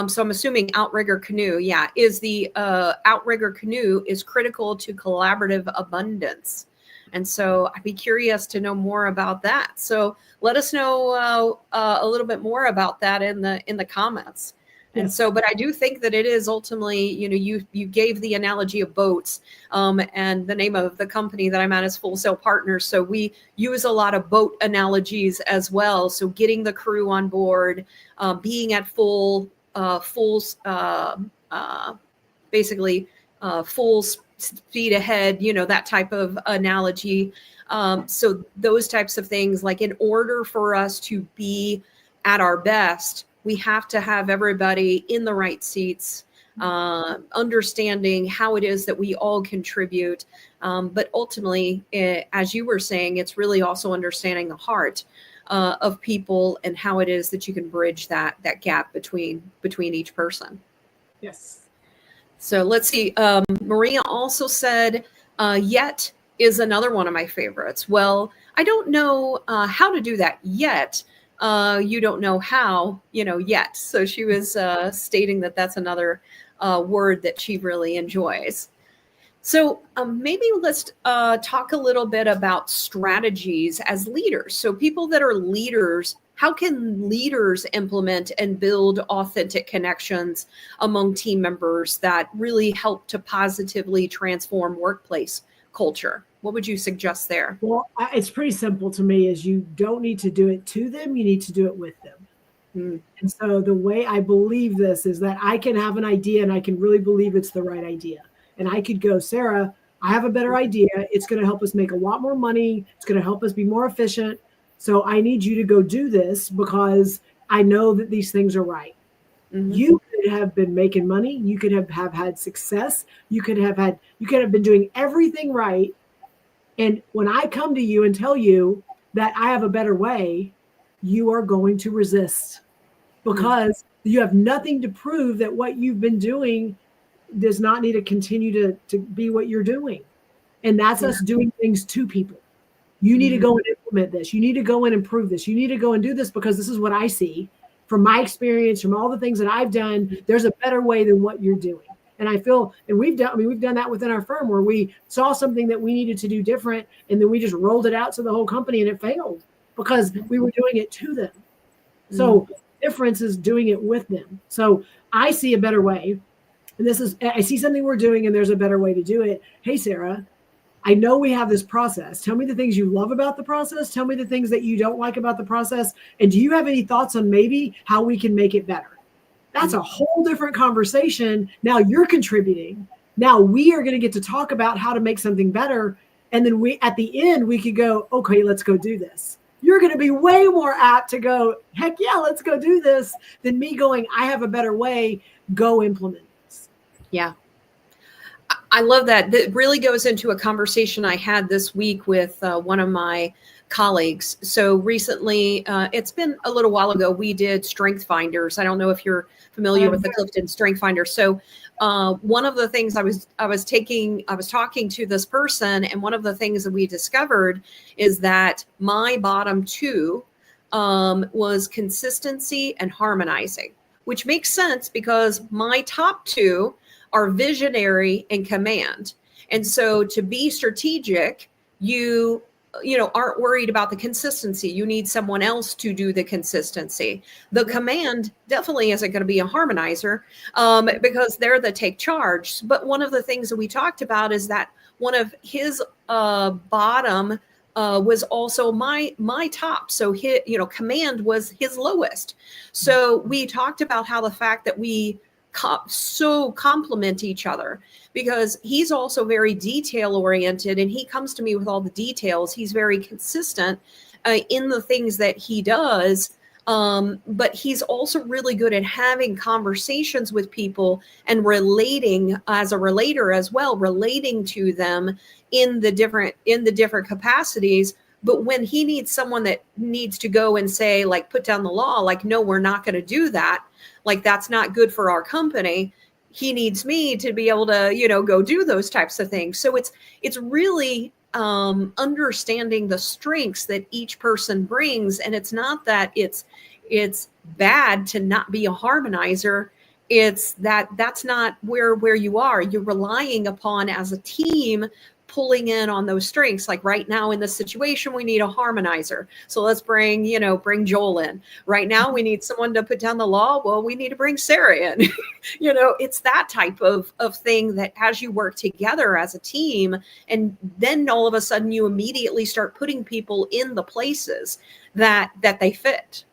So I'm assuming outrigger canoe. Yeah, is the outrigger canoe is critical to collaborative abundance. And so I'd be curious to know more about that. So let us know a little bit more about that in the comments. And so, but I do think that it is ultimately, you gave the analogy of boats, and the name of the company that I'm at is Full Sail Partners. So we use a lot of boat analogies as well. So getting the crew on board, being at full speed ahead, that type of analogy. So those types of things, like, in order for us to be at our best, we have to have everybody in the right seats, understanding how it is that we all contribute. But ultimately, as you were saying, it's really also understanding the heart of people and how it is that you can bridge that gap between each person. Yes. So let's see. Maria also said, yet is another one of my favorites. Well, I don't know how to do that yet. You don't know how, yet. So she was stating that that's another word that she really enjoys. So maybe let's talk a little bit about strategies as leaders. So people that are leaders, how can leaders implement and build authentic connections among team members that really help to positively transform workplace culture? What would you suggest there? Well, it's pretty simple to me, is you don't need to do it to them. You need to do it with them. And so the way I believe this is that I can have an idea and I can really believe it's the right idea. and I could go, Sarah, I have a better idea. It's going to help us make a lot more money. It's going to help us be more efficient. So I need you to go do this because I know that these things are right. Mm-hmm. You could have been making money. You could have had success. You could have been doing everything right. And when I come to you and tell you that I have a better way, you are going to resist because you have nothing to prove that what you've been doing does not need to continue to be what you're doing. And that's us doing things to people. You need to go and implement this. You need to go and improve this. You need to go and do this because this is what I see from my experience, from all the things that I've done. There's a better way than what you're doing. And I feel, and we've done that within our firm where we saw something that we needed to do different. And then we just rolled it out to the whole company and it failed because we were doing it to them. So the difference is doing it with them. So I see a better way. And I see something we're doing and there's a better way to do it. Hey, Sarah, I know we have this process. Tell me the things you love about the process. Tell me the things that you don't like about the process. And do you have any thoughts on maybe how we can make it better? That's a whole different conversation. Now you're contributing. Now we are going to get to talk about how to make something better. And then at the end, we could go, okay, let's go do this. You're going to be way more apt to go, heck yeah, let's go do this than me going, I have a better way, go implement this. Yeah. I love that. That really goes into a conversation I had this week with one of my colleagues. So recently, it's been a little while ago, we did strength finders. I don't know if you're familiar with the Clifton strength finder. So one of the things I was talking to this person, and one of the things that we discovered is that my bottom two was consistency and harmonizing, which makes sense because my top two are visionary and command. And so to be strategic, you aren't worried about the consistency. You need someone else to do the consistency. The command definitely isn't going to be a harmonizer because they're the take charge. But one of the things that we talked about is that one of his bottom was also my top. So command was his lowest. So we talked about how the fact that we so complement each other because he's also very detail oriented and he comes to me with all the details. He's very consistent in the things that he does. But he's also really good at having conversations with people and relating as a relator as well, relating to them in the different capacities. But when he needs someone that needs to go and say, like, put down the law, like, no, we're not going to do that. Like, that's not good for our company. He needs me to be able to, go do those types of things. So it's really understanding the strengths that each person brings. And it's not that it's bad to not be a harmonizer. It's that's not where you are. You're relying upon as a team pulling in on those strengths. Like right now in this situation, we need a harmonizer. So let's bring Joel in. Right now, we need someone to put down the law. Well, we need to bring Sarah in. It's that type of thing that as you work together as a team, and then all of a sudden you immediately start putting people in the places that they fit.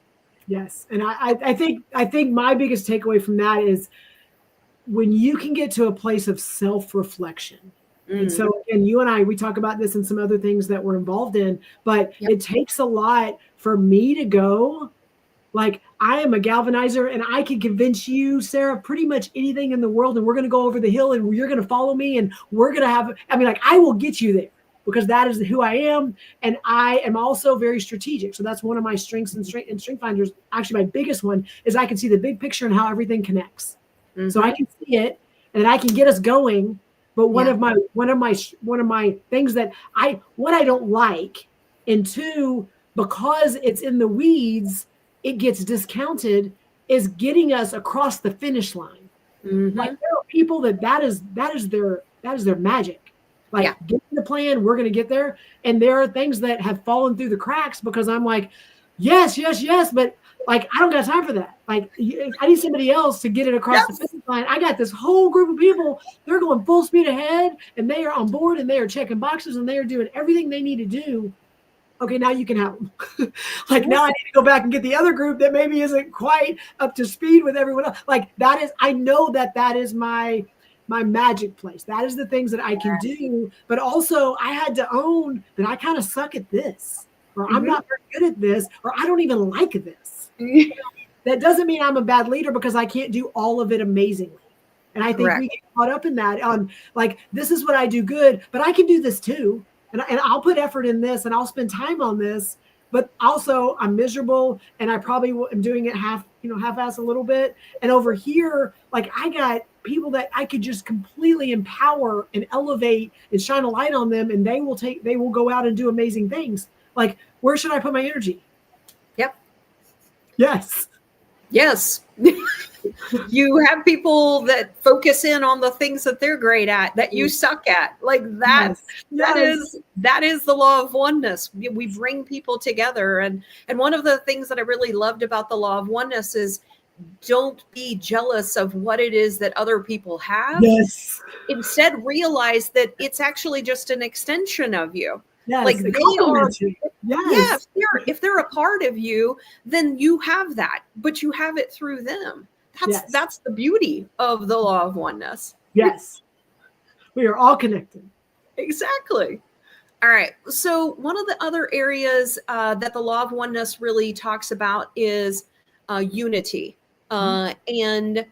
Yes. And I think my biggest takeaway from that is when you can get to a place of self-reflection. And so again, you and I, we talk about this and some other things that we're involved in, but it takes a lot for me to go, like, I am a galvanizer and I can convince you, Sarah, pretty much anything in the world. And we're going to go over the hill and you're going to follow me and we're going to I will get you there because that is who I am. And I am also very strategic. So that's one of my strengths and strength finders. Actually, my biggest one is I can see the big picture and how everything connects. So I can see it and I can get us going. But one of my things that I don't like, and two, because it's in the weeds, it gets discounted, is getting us across the finish line. Like there are people that is their magic. Like get the plan, we're gonna get there. And there are things that have fallen through the cracks because I'm like, yes, but like, I don't got time for that. Like, I need somebody else to get it across the finish line. I got this whole group of people. They're going full speed ahead, and they are on board, and they are checking boxes, and they are doing everything they need to do. Okay, now you can have them. Like, now I need to go back and get the other group that maybe isn't quite up to speed with everyone else. Like, that is, I know that is my my magic place. That is the things that I can do. But also I had to own that I kind of suck at this, or I'm not very good at this, or I don't even like this. That doesn't mean I'm a bad leader because I can't do all of it amazingly. And I think we get caught up in that on like, this is what I do good, but I can do this too. And I'll put effort in this and I'll spend time on this, but also I'm miserable and I probably am doing it half-ass a little bit. And over here, like I got people that I could just completely empower and elevate and shine a light on them. And they will go out and do amazing things. Like, where should I put my energy? Yep. Yes. Yes. You have people that focus in on the things that they're great at, that you suck at. Like that, that is the law of oneness. We bring people together. And one of the things that I really loved about the law of oneness is don't be jealous of what it is that other people have. Yes. Instead, realize that it's actually just an extension of you. Yes, like they are, yes. If they're a part of you, then you have that, but you have it through them. That's the beauty of the law of oneness. Yes. We are all connected. Exactly. All right. So one of the other areas that the law of oneness really talks about is unity. And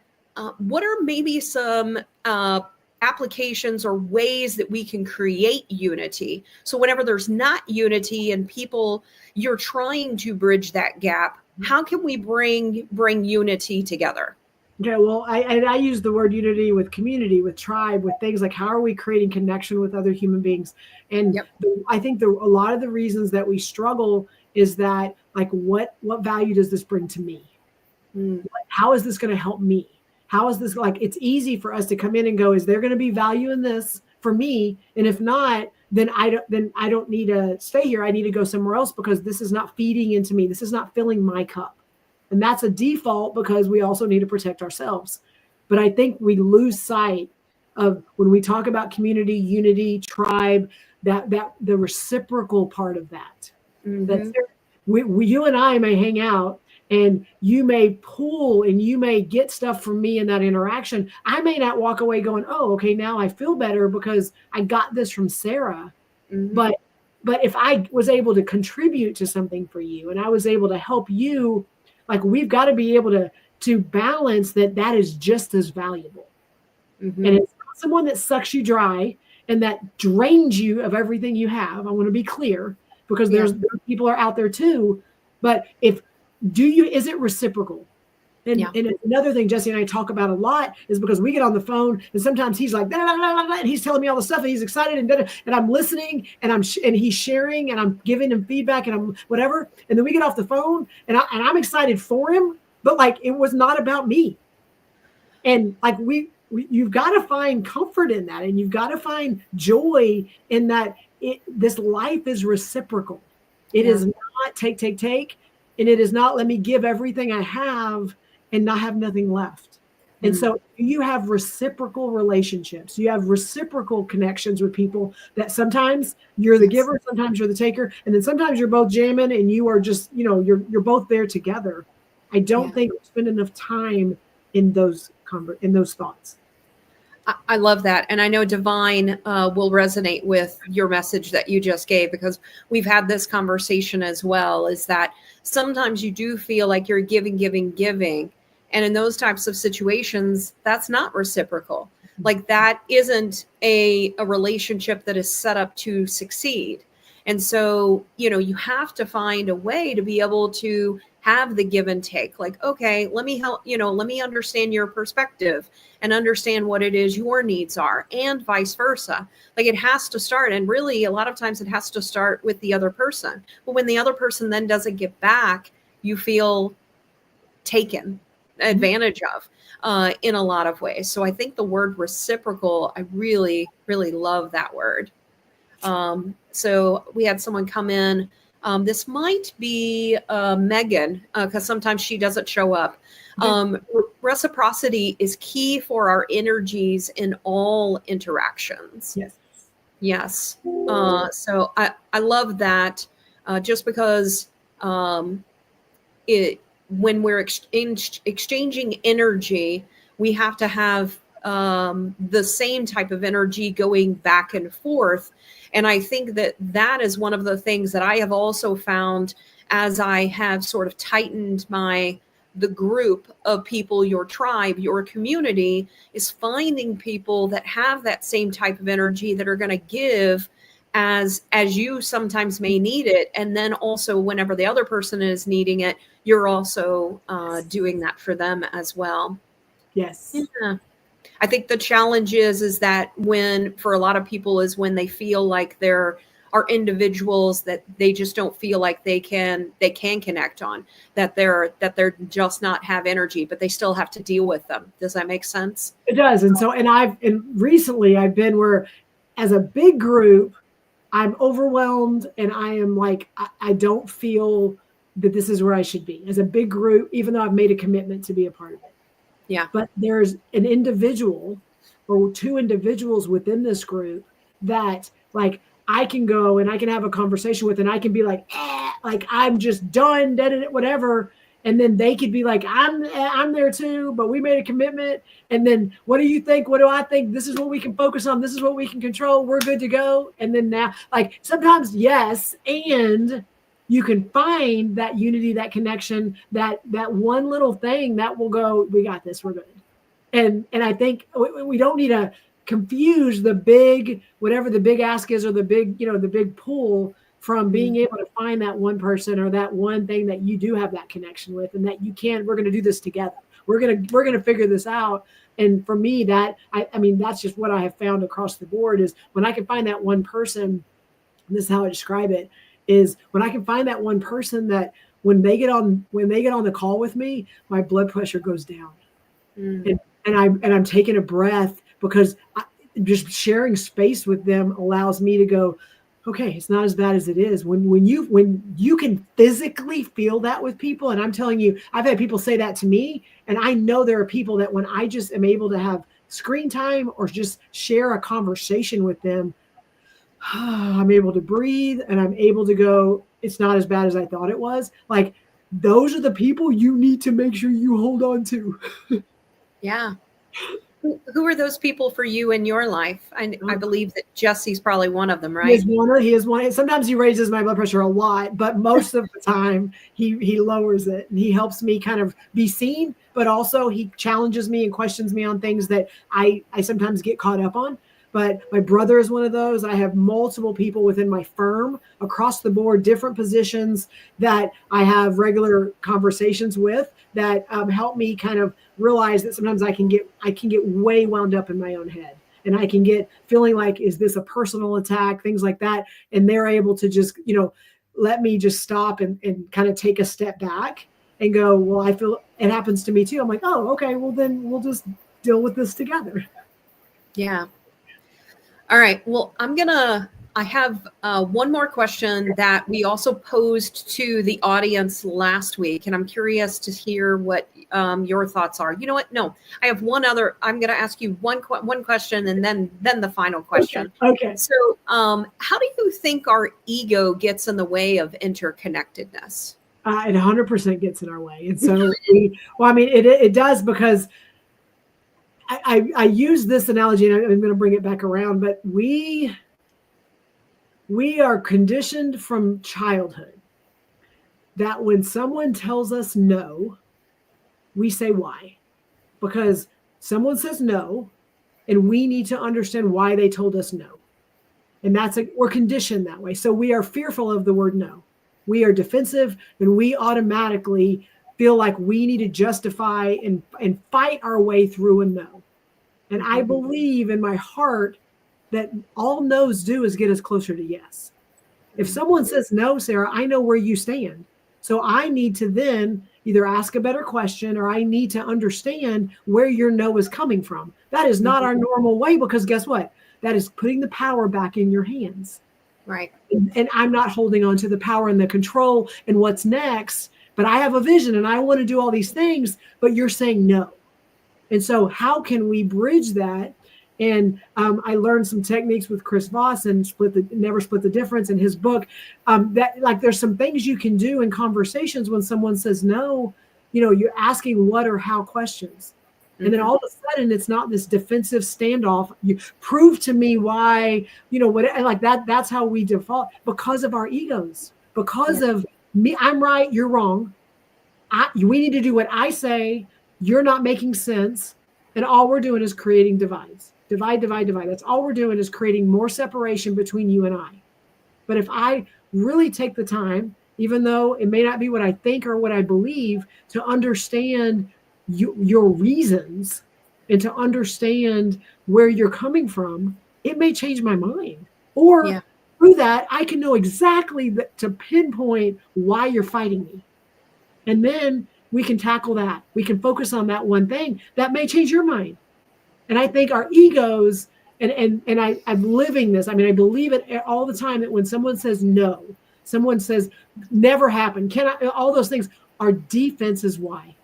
what are maybe some applications or ways that we can create unity? So whenever there's not unity and people, you're trying to bridge that gap, how can we bring unity together? Okay, well, I use the word unity with community, with tribe, with things like how are we creating connection with other human beings? And I think a lot of the reasons that we struggle is that, like, what value does this bring to me? How is this going to help me? How is this, like, it's easy for us to come in and go, is there going to be value in this for me? And if not, then I don't need to stay here. I need to go somewhere else because this is not feeding into me. This is not filling my cup. And that's a default because we also need to protect ourselves. But I think we lose sight of, when we talk about community, unity, tribe, that the reciprocal part of that. That's you and I may hang out and you may pull and you may get stuff from me in that interaction. I may not walk away going, oh, okay, now I feel better because I got this from Sarah. But if I was able to contribute to something for you and I was able to help you, like, we've got to be able to balance that is just as valuable. And it's not someone that sucks you dry and that drains you of everything you have. I want to be clear because there's people are out there too. But is it reciprocal? And it's another thing Jesse and I talk about a lot is because we get on the phone and sometimes he's like, and he's telling me all the stuff and he's excited and I'm listening and he's sharing and I'm giving him feedback and I'm whatever. And then we get off the phone and I'm excited for him, but like, it was not about me. And like, you've got to find comfort in that. And you've got to find joy in that. This life is reciprocal. It is not take. And it is not, let me give everything I have and not have nothing left. And so you have reciprocal relationships. You have reciprocal connections with people that sometimes you're the giver, sometimes you're the taker. And then sometimes you're both jamming and you are just, you're both there together. I don't think we spend enough time in those thoughts. I love that. And I know Divine will resonate with your message that you just gave, because we've had this conversation as well, is that sometimes you do feel like you're giving. And in those types of situations, that's not reciprocal. Like, that isn't a relationship that is set up to succeed. And so, you have to find a way to be able to have the give and take. Like, okay, let me help, let me understand your perspective and understand what it is your needs are, and vice versa. Like, it has to start. And really, a lot of times it has to start with the other person. But when the other person then doesn't give back, you feel taken advantage of in a lot of ways. So I think the word reciprocal, I really, really love that word. So we had someone come in. This might be Megan, because sometimes she doesn't show up. Reciprocity is key for our energies in all interactions. Yes. So I love that, just because when we're exchanging energy, we have to have the same type of energy going back and forth. And I think that that is one of the things that I have also found as I have sort of tightened the group of people, your tribe, your community, is finding people that have that same type of energy that are going to give as you sometimes may need it. And then also whenever the other person is needing it, you're also doing that for them as well. Yes. Yeah. I think the challenge is that for a lot of people is when they feel like there are individuals that they just don't feel like they can connect on, that they're just not have energy, but they still have to deal with them. Does that make sense? It does. And so, and recently I've been where as a big group, I'm overwhelmed and I am like, I don't feel that this is where I should be as a big group, even though I've made a commitment to be a part of it. Yeah. But there's an individual or two individuals within this group that like I can go and I can have a conversation with, and I can be like, like I'm just done, whatever. And then they could be like, I'm there too, but we made a commitment. And then what do you think? What do I think? This is what we can focus on. This is what we can control. We're good to go. And then now, like sometimes, yes. And you can find that unity, that connection, that one little thing that will go, we got this, we're good. And I think we don't need to confuse the big, whatever the big ask is, or the big, the big pull from being able to find that one person or that one thing that you do have that connection with, and that we're going to do this together. We're going to figure this out. And for me, that, I mean, that's just what I have found across the board is when I can find that one person, and this is how I describe it, is when I can find that one person that when they get on the call with me, my blood pressure goes down. And I'm taking a breath because just sharing space with them allows me to go, okay, it's not as bad as it is. When you can physically feel that with people, and I'm telling you, I've had people say that to me, and I know there are people that when I just am able to have screen time or just share a conversation with them, I'm able to breathe and I'm able to go, it's not as bad as I thought it was. Like those are the people you need to make sure you hold on to. Yeah. Who are those people for you in your life? I believe that Jesse's probably one of them, right? He is one. Sometimes he raises my blood pressure a lot, but most of the time he lowers it, and he helps me kind of be seen, but also he challenges me and questions me on things that I sometimes get caught up on. But my brother is one of those. I have multiple people within my firm across the board, different positions that I have regular conversations with that help me kind of realize that sometimes I can get way wound up in my own head, and I can get feeling like, is this a personal attack, things like that. And they're able to just, let me just stop and kind of take a step back and go, well, I feel it happens to me too. I'm like, oh, okay, well then we'll just deal with this together. Yeah. All right. Well, I have one more question that we also posed to the audience last week, and I'm curious to hear what your thoughts are. You know what? No, I have one other. I'm going to ask you one question and then the final question. Okay. So how do you think our ego gets in the way of interconnectedness? It 100% gets in our way. And so, it does, because I use this analogy, and I'm going to bring it back around, but we are conditioned from childhood that when someone tells us no, we say why, because someone says no, and we need to understand why they told us no. And we're conditioned that way. So we are fearful of the word no. We are defensive, and we automatically feel like we need to justify and fight our way through a no. And I believe in my heart that all no's do is get us closer to yes. If someone says no, Sarah, I know where you stand. So I need to then either ask a better question, or I need to understand where your no is coming from. That is not our normal way, because guess what? That is putting the power back in your hands. Right. And I'm not holding on to the power and the control and what's next, but I have a vision and I want to do all these things, but you're saying no. And so how can we bridge that? And I learned some techniques with Chris Voss and Never Split the Difference in his book, that like there's some things you can do in conversations when someone says no, you're asking what or how questions. And then all of a sudden, it's not this defensive standoff. You prove to me why, what, like that. That's how we default, because of our egos, because of me. I'm right, you're wrong. We need to do what I say. You're not making sense. And all we're doing is creating divides. Divide. That's all we're doing, is creating more separation between you and I. But if I really take the time, even though it may not be what I think or what I believe, to understand your reasons and to understand where you're coming from, it may change my mind. Or through that, I can know exactly to pinpoint why you're fighting me. And then we can tackle that. We can focus on that one thing that may change your mind. And I think our egos, and I'm living this. I mean, I believe it all the time, that when someone says no, someone says never happened, all those things, our defense is why.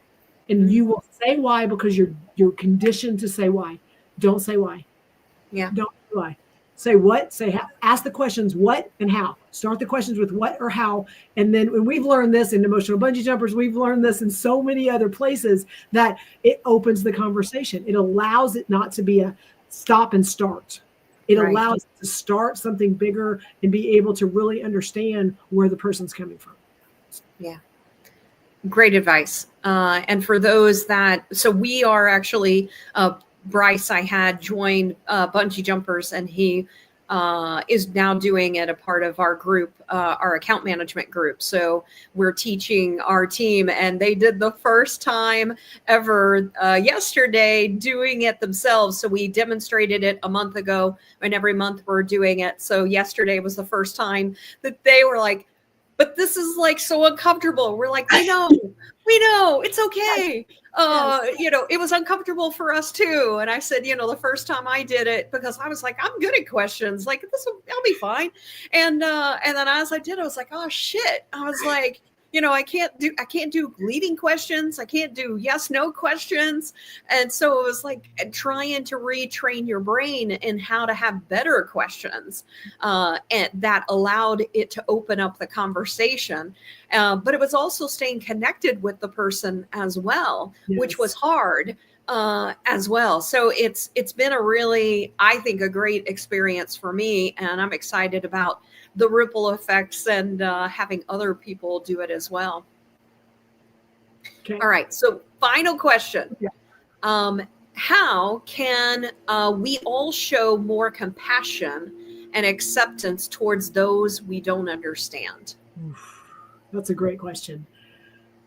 And you will say why because you're conditioned to say why. Don't say why. Yeah. Don't say why. Say what, say how. Ask the questions what and how. Start the questions with what or how. And then when we've learned this in emotional bungee jumpers, we've learned this in so many other places, that it opens the conversation. It allows it not to be a stop and start. It allows it to start something bigger and be able to really understand where the person's coming from. Yeah. Great advice. And for those so we are actually, Bryce, I had joined Bungee Jumpers, and he is now doing it a part of our group, our account management group. So we're teaching our team, and they did the first time ever yesterday doing it themselves. So we demonstrated it a month ago, and every month we're doing it. So yesterday was the first time that they were like, but this is like so uncomfortable. We're like, we know, it's okay. It was uncomfortable for us too. And I said, the first time I did it, because I was like, I'm good at questions, like I'll be fine. And then as I did, I was like, oh shit. I was like, I can't do leading questions. I can't do yes, no questions. And so it was like trying to retrain your brain in how to have better questions. And that allowed it to open up the conversation. But it was also staying connected with the person as well, which was hard as well. So it's been a really, I think, a great experience for me. And I'm excited about the ripple effects and having other people do it as well. Okay. All right. So final question. Yeah. How can we all show more compassion and acceptance towards those we don't understand? That's a great question.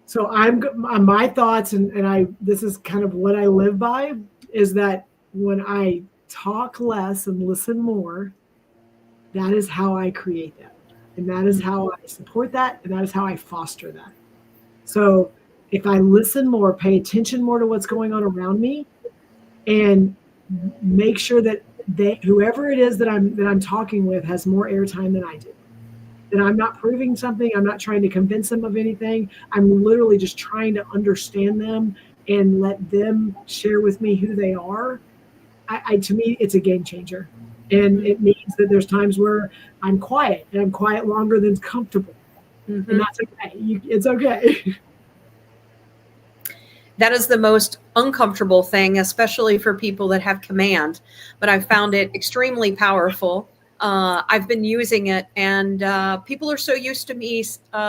So my thoughts, and this is kind of what I live by, is that when I talk less and listen more, that is how I create that. And that is how I support that. And that is how I foster that. So if I listen more, pay attention more to what's going on around me, and make sure that whoever it is that I'm talking with has more airtime than I do. Then I'm not proving something. I'm not trying to convince them of anything. I'm literally just trying to understand them and let them share with me who they are. To me, it's a game changer. And it means that there's times where I'm quiet, and I'm quiet longer than comfortable. Mm-hmm. And that's okay. It's okay. That is the most uncomfortable thing, especially for people that have command. But I've found it extremely powerful. I've been using it, and people are so used to me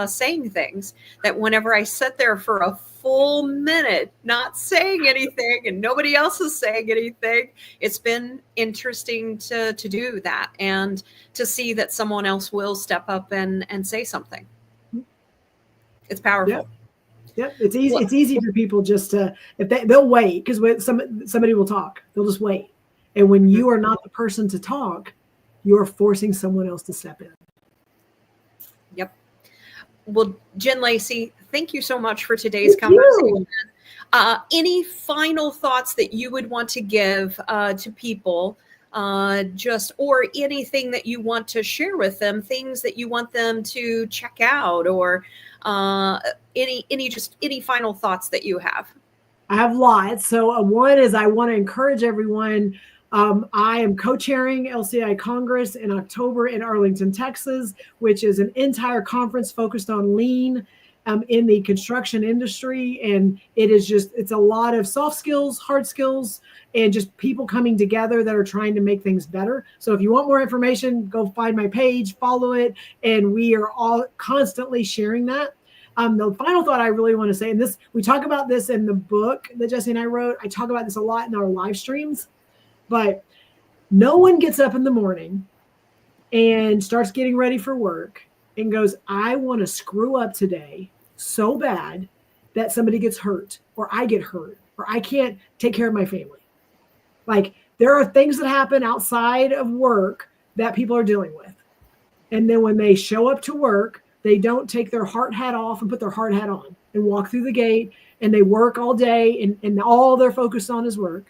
saying things that whenever I sit there for a full minute not saying anything and nobody else is saying anything, it's been interesting to do that and to see that someone else will step up and say something. It's powerful. Yep. It's easy. It's easy for people just to, they'll wait, because when somebody will talk, they'll just wait. And when you are not the person to talk, you're forcing someone else to step in. Yep. Well, Jen Lacey, thank you so much for today's conversation. Any final thoughts that you would want to give to people, or anything that you want to share with them, things that you want them to check out, or any final thoughts that you have? I have lots. So one is, I want to encourage everyone. I am co-chairing LCI Congress in October in Arlington, Texas, which is an entire conference focused on lean. in the construction industry. And it's a lot of soft skills, hard skills, and just people coming together that are trying to make things better. So if you want more information, go find my page, follow it. And we are all constantly sharing that. The final thought I really want to say, and we talk about this in the book that Jesse and I wrote. I talk about this a lot in our live streams, but no one gets up in the morning and starts getting ready for work and goes, I want to screw up today so bad that somebody gets hurt or I get hurt or I can't take care of my family. Like, there are things that happen outside of work that people are dealing with. And then when they show up to work, they don't take their hard hat off and put their hard hat on and walk through the gate, and they work all day and all they're focused on is work.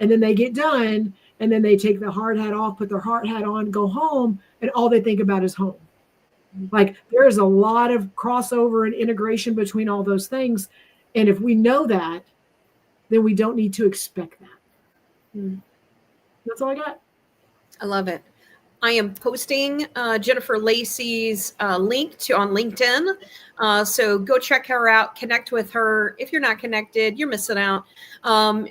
And then they get done and then they take the hard hat off, put their hard hat on, go home, and all they think about is home. Like, there's a lot of crossover and integration between all those things. And if we know that, then we don't need to expect that. That's all I got. I love it. I am posting Jennifer Lacey's link on LinkedIn. So go check her out, connect with her. If you're not connected, you're missing out.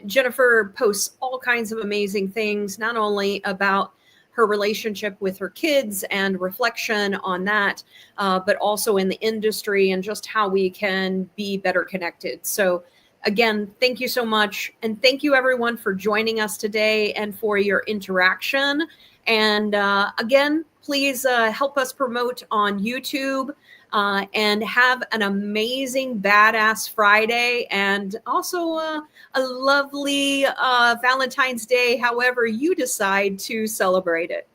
Jennifer posts all kinds of amazing things, not only about her relationship with her kids and reflection on that, but also in the industry and just how we can be better connected. So again, thank you so much. And thank you everyone for joining us today and for your interaction. And again, please help us promote on YouTube and have an amazing Badass Friday and also a lovely Valentine's Day, however you decide to celebrate it.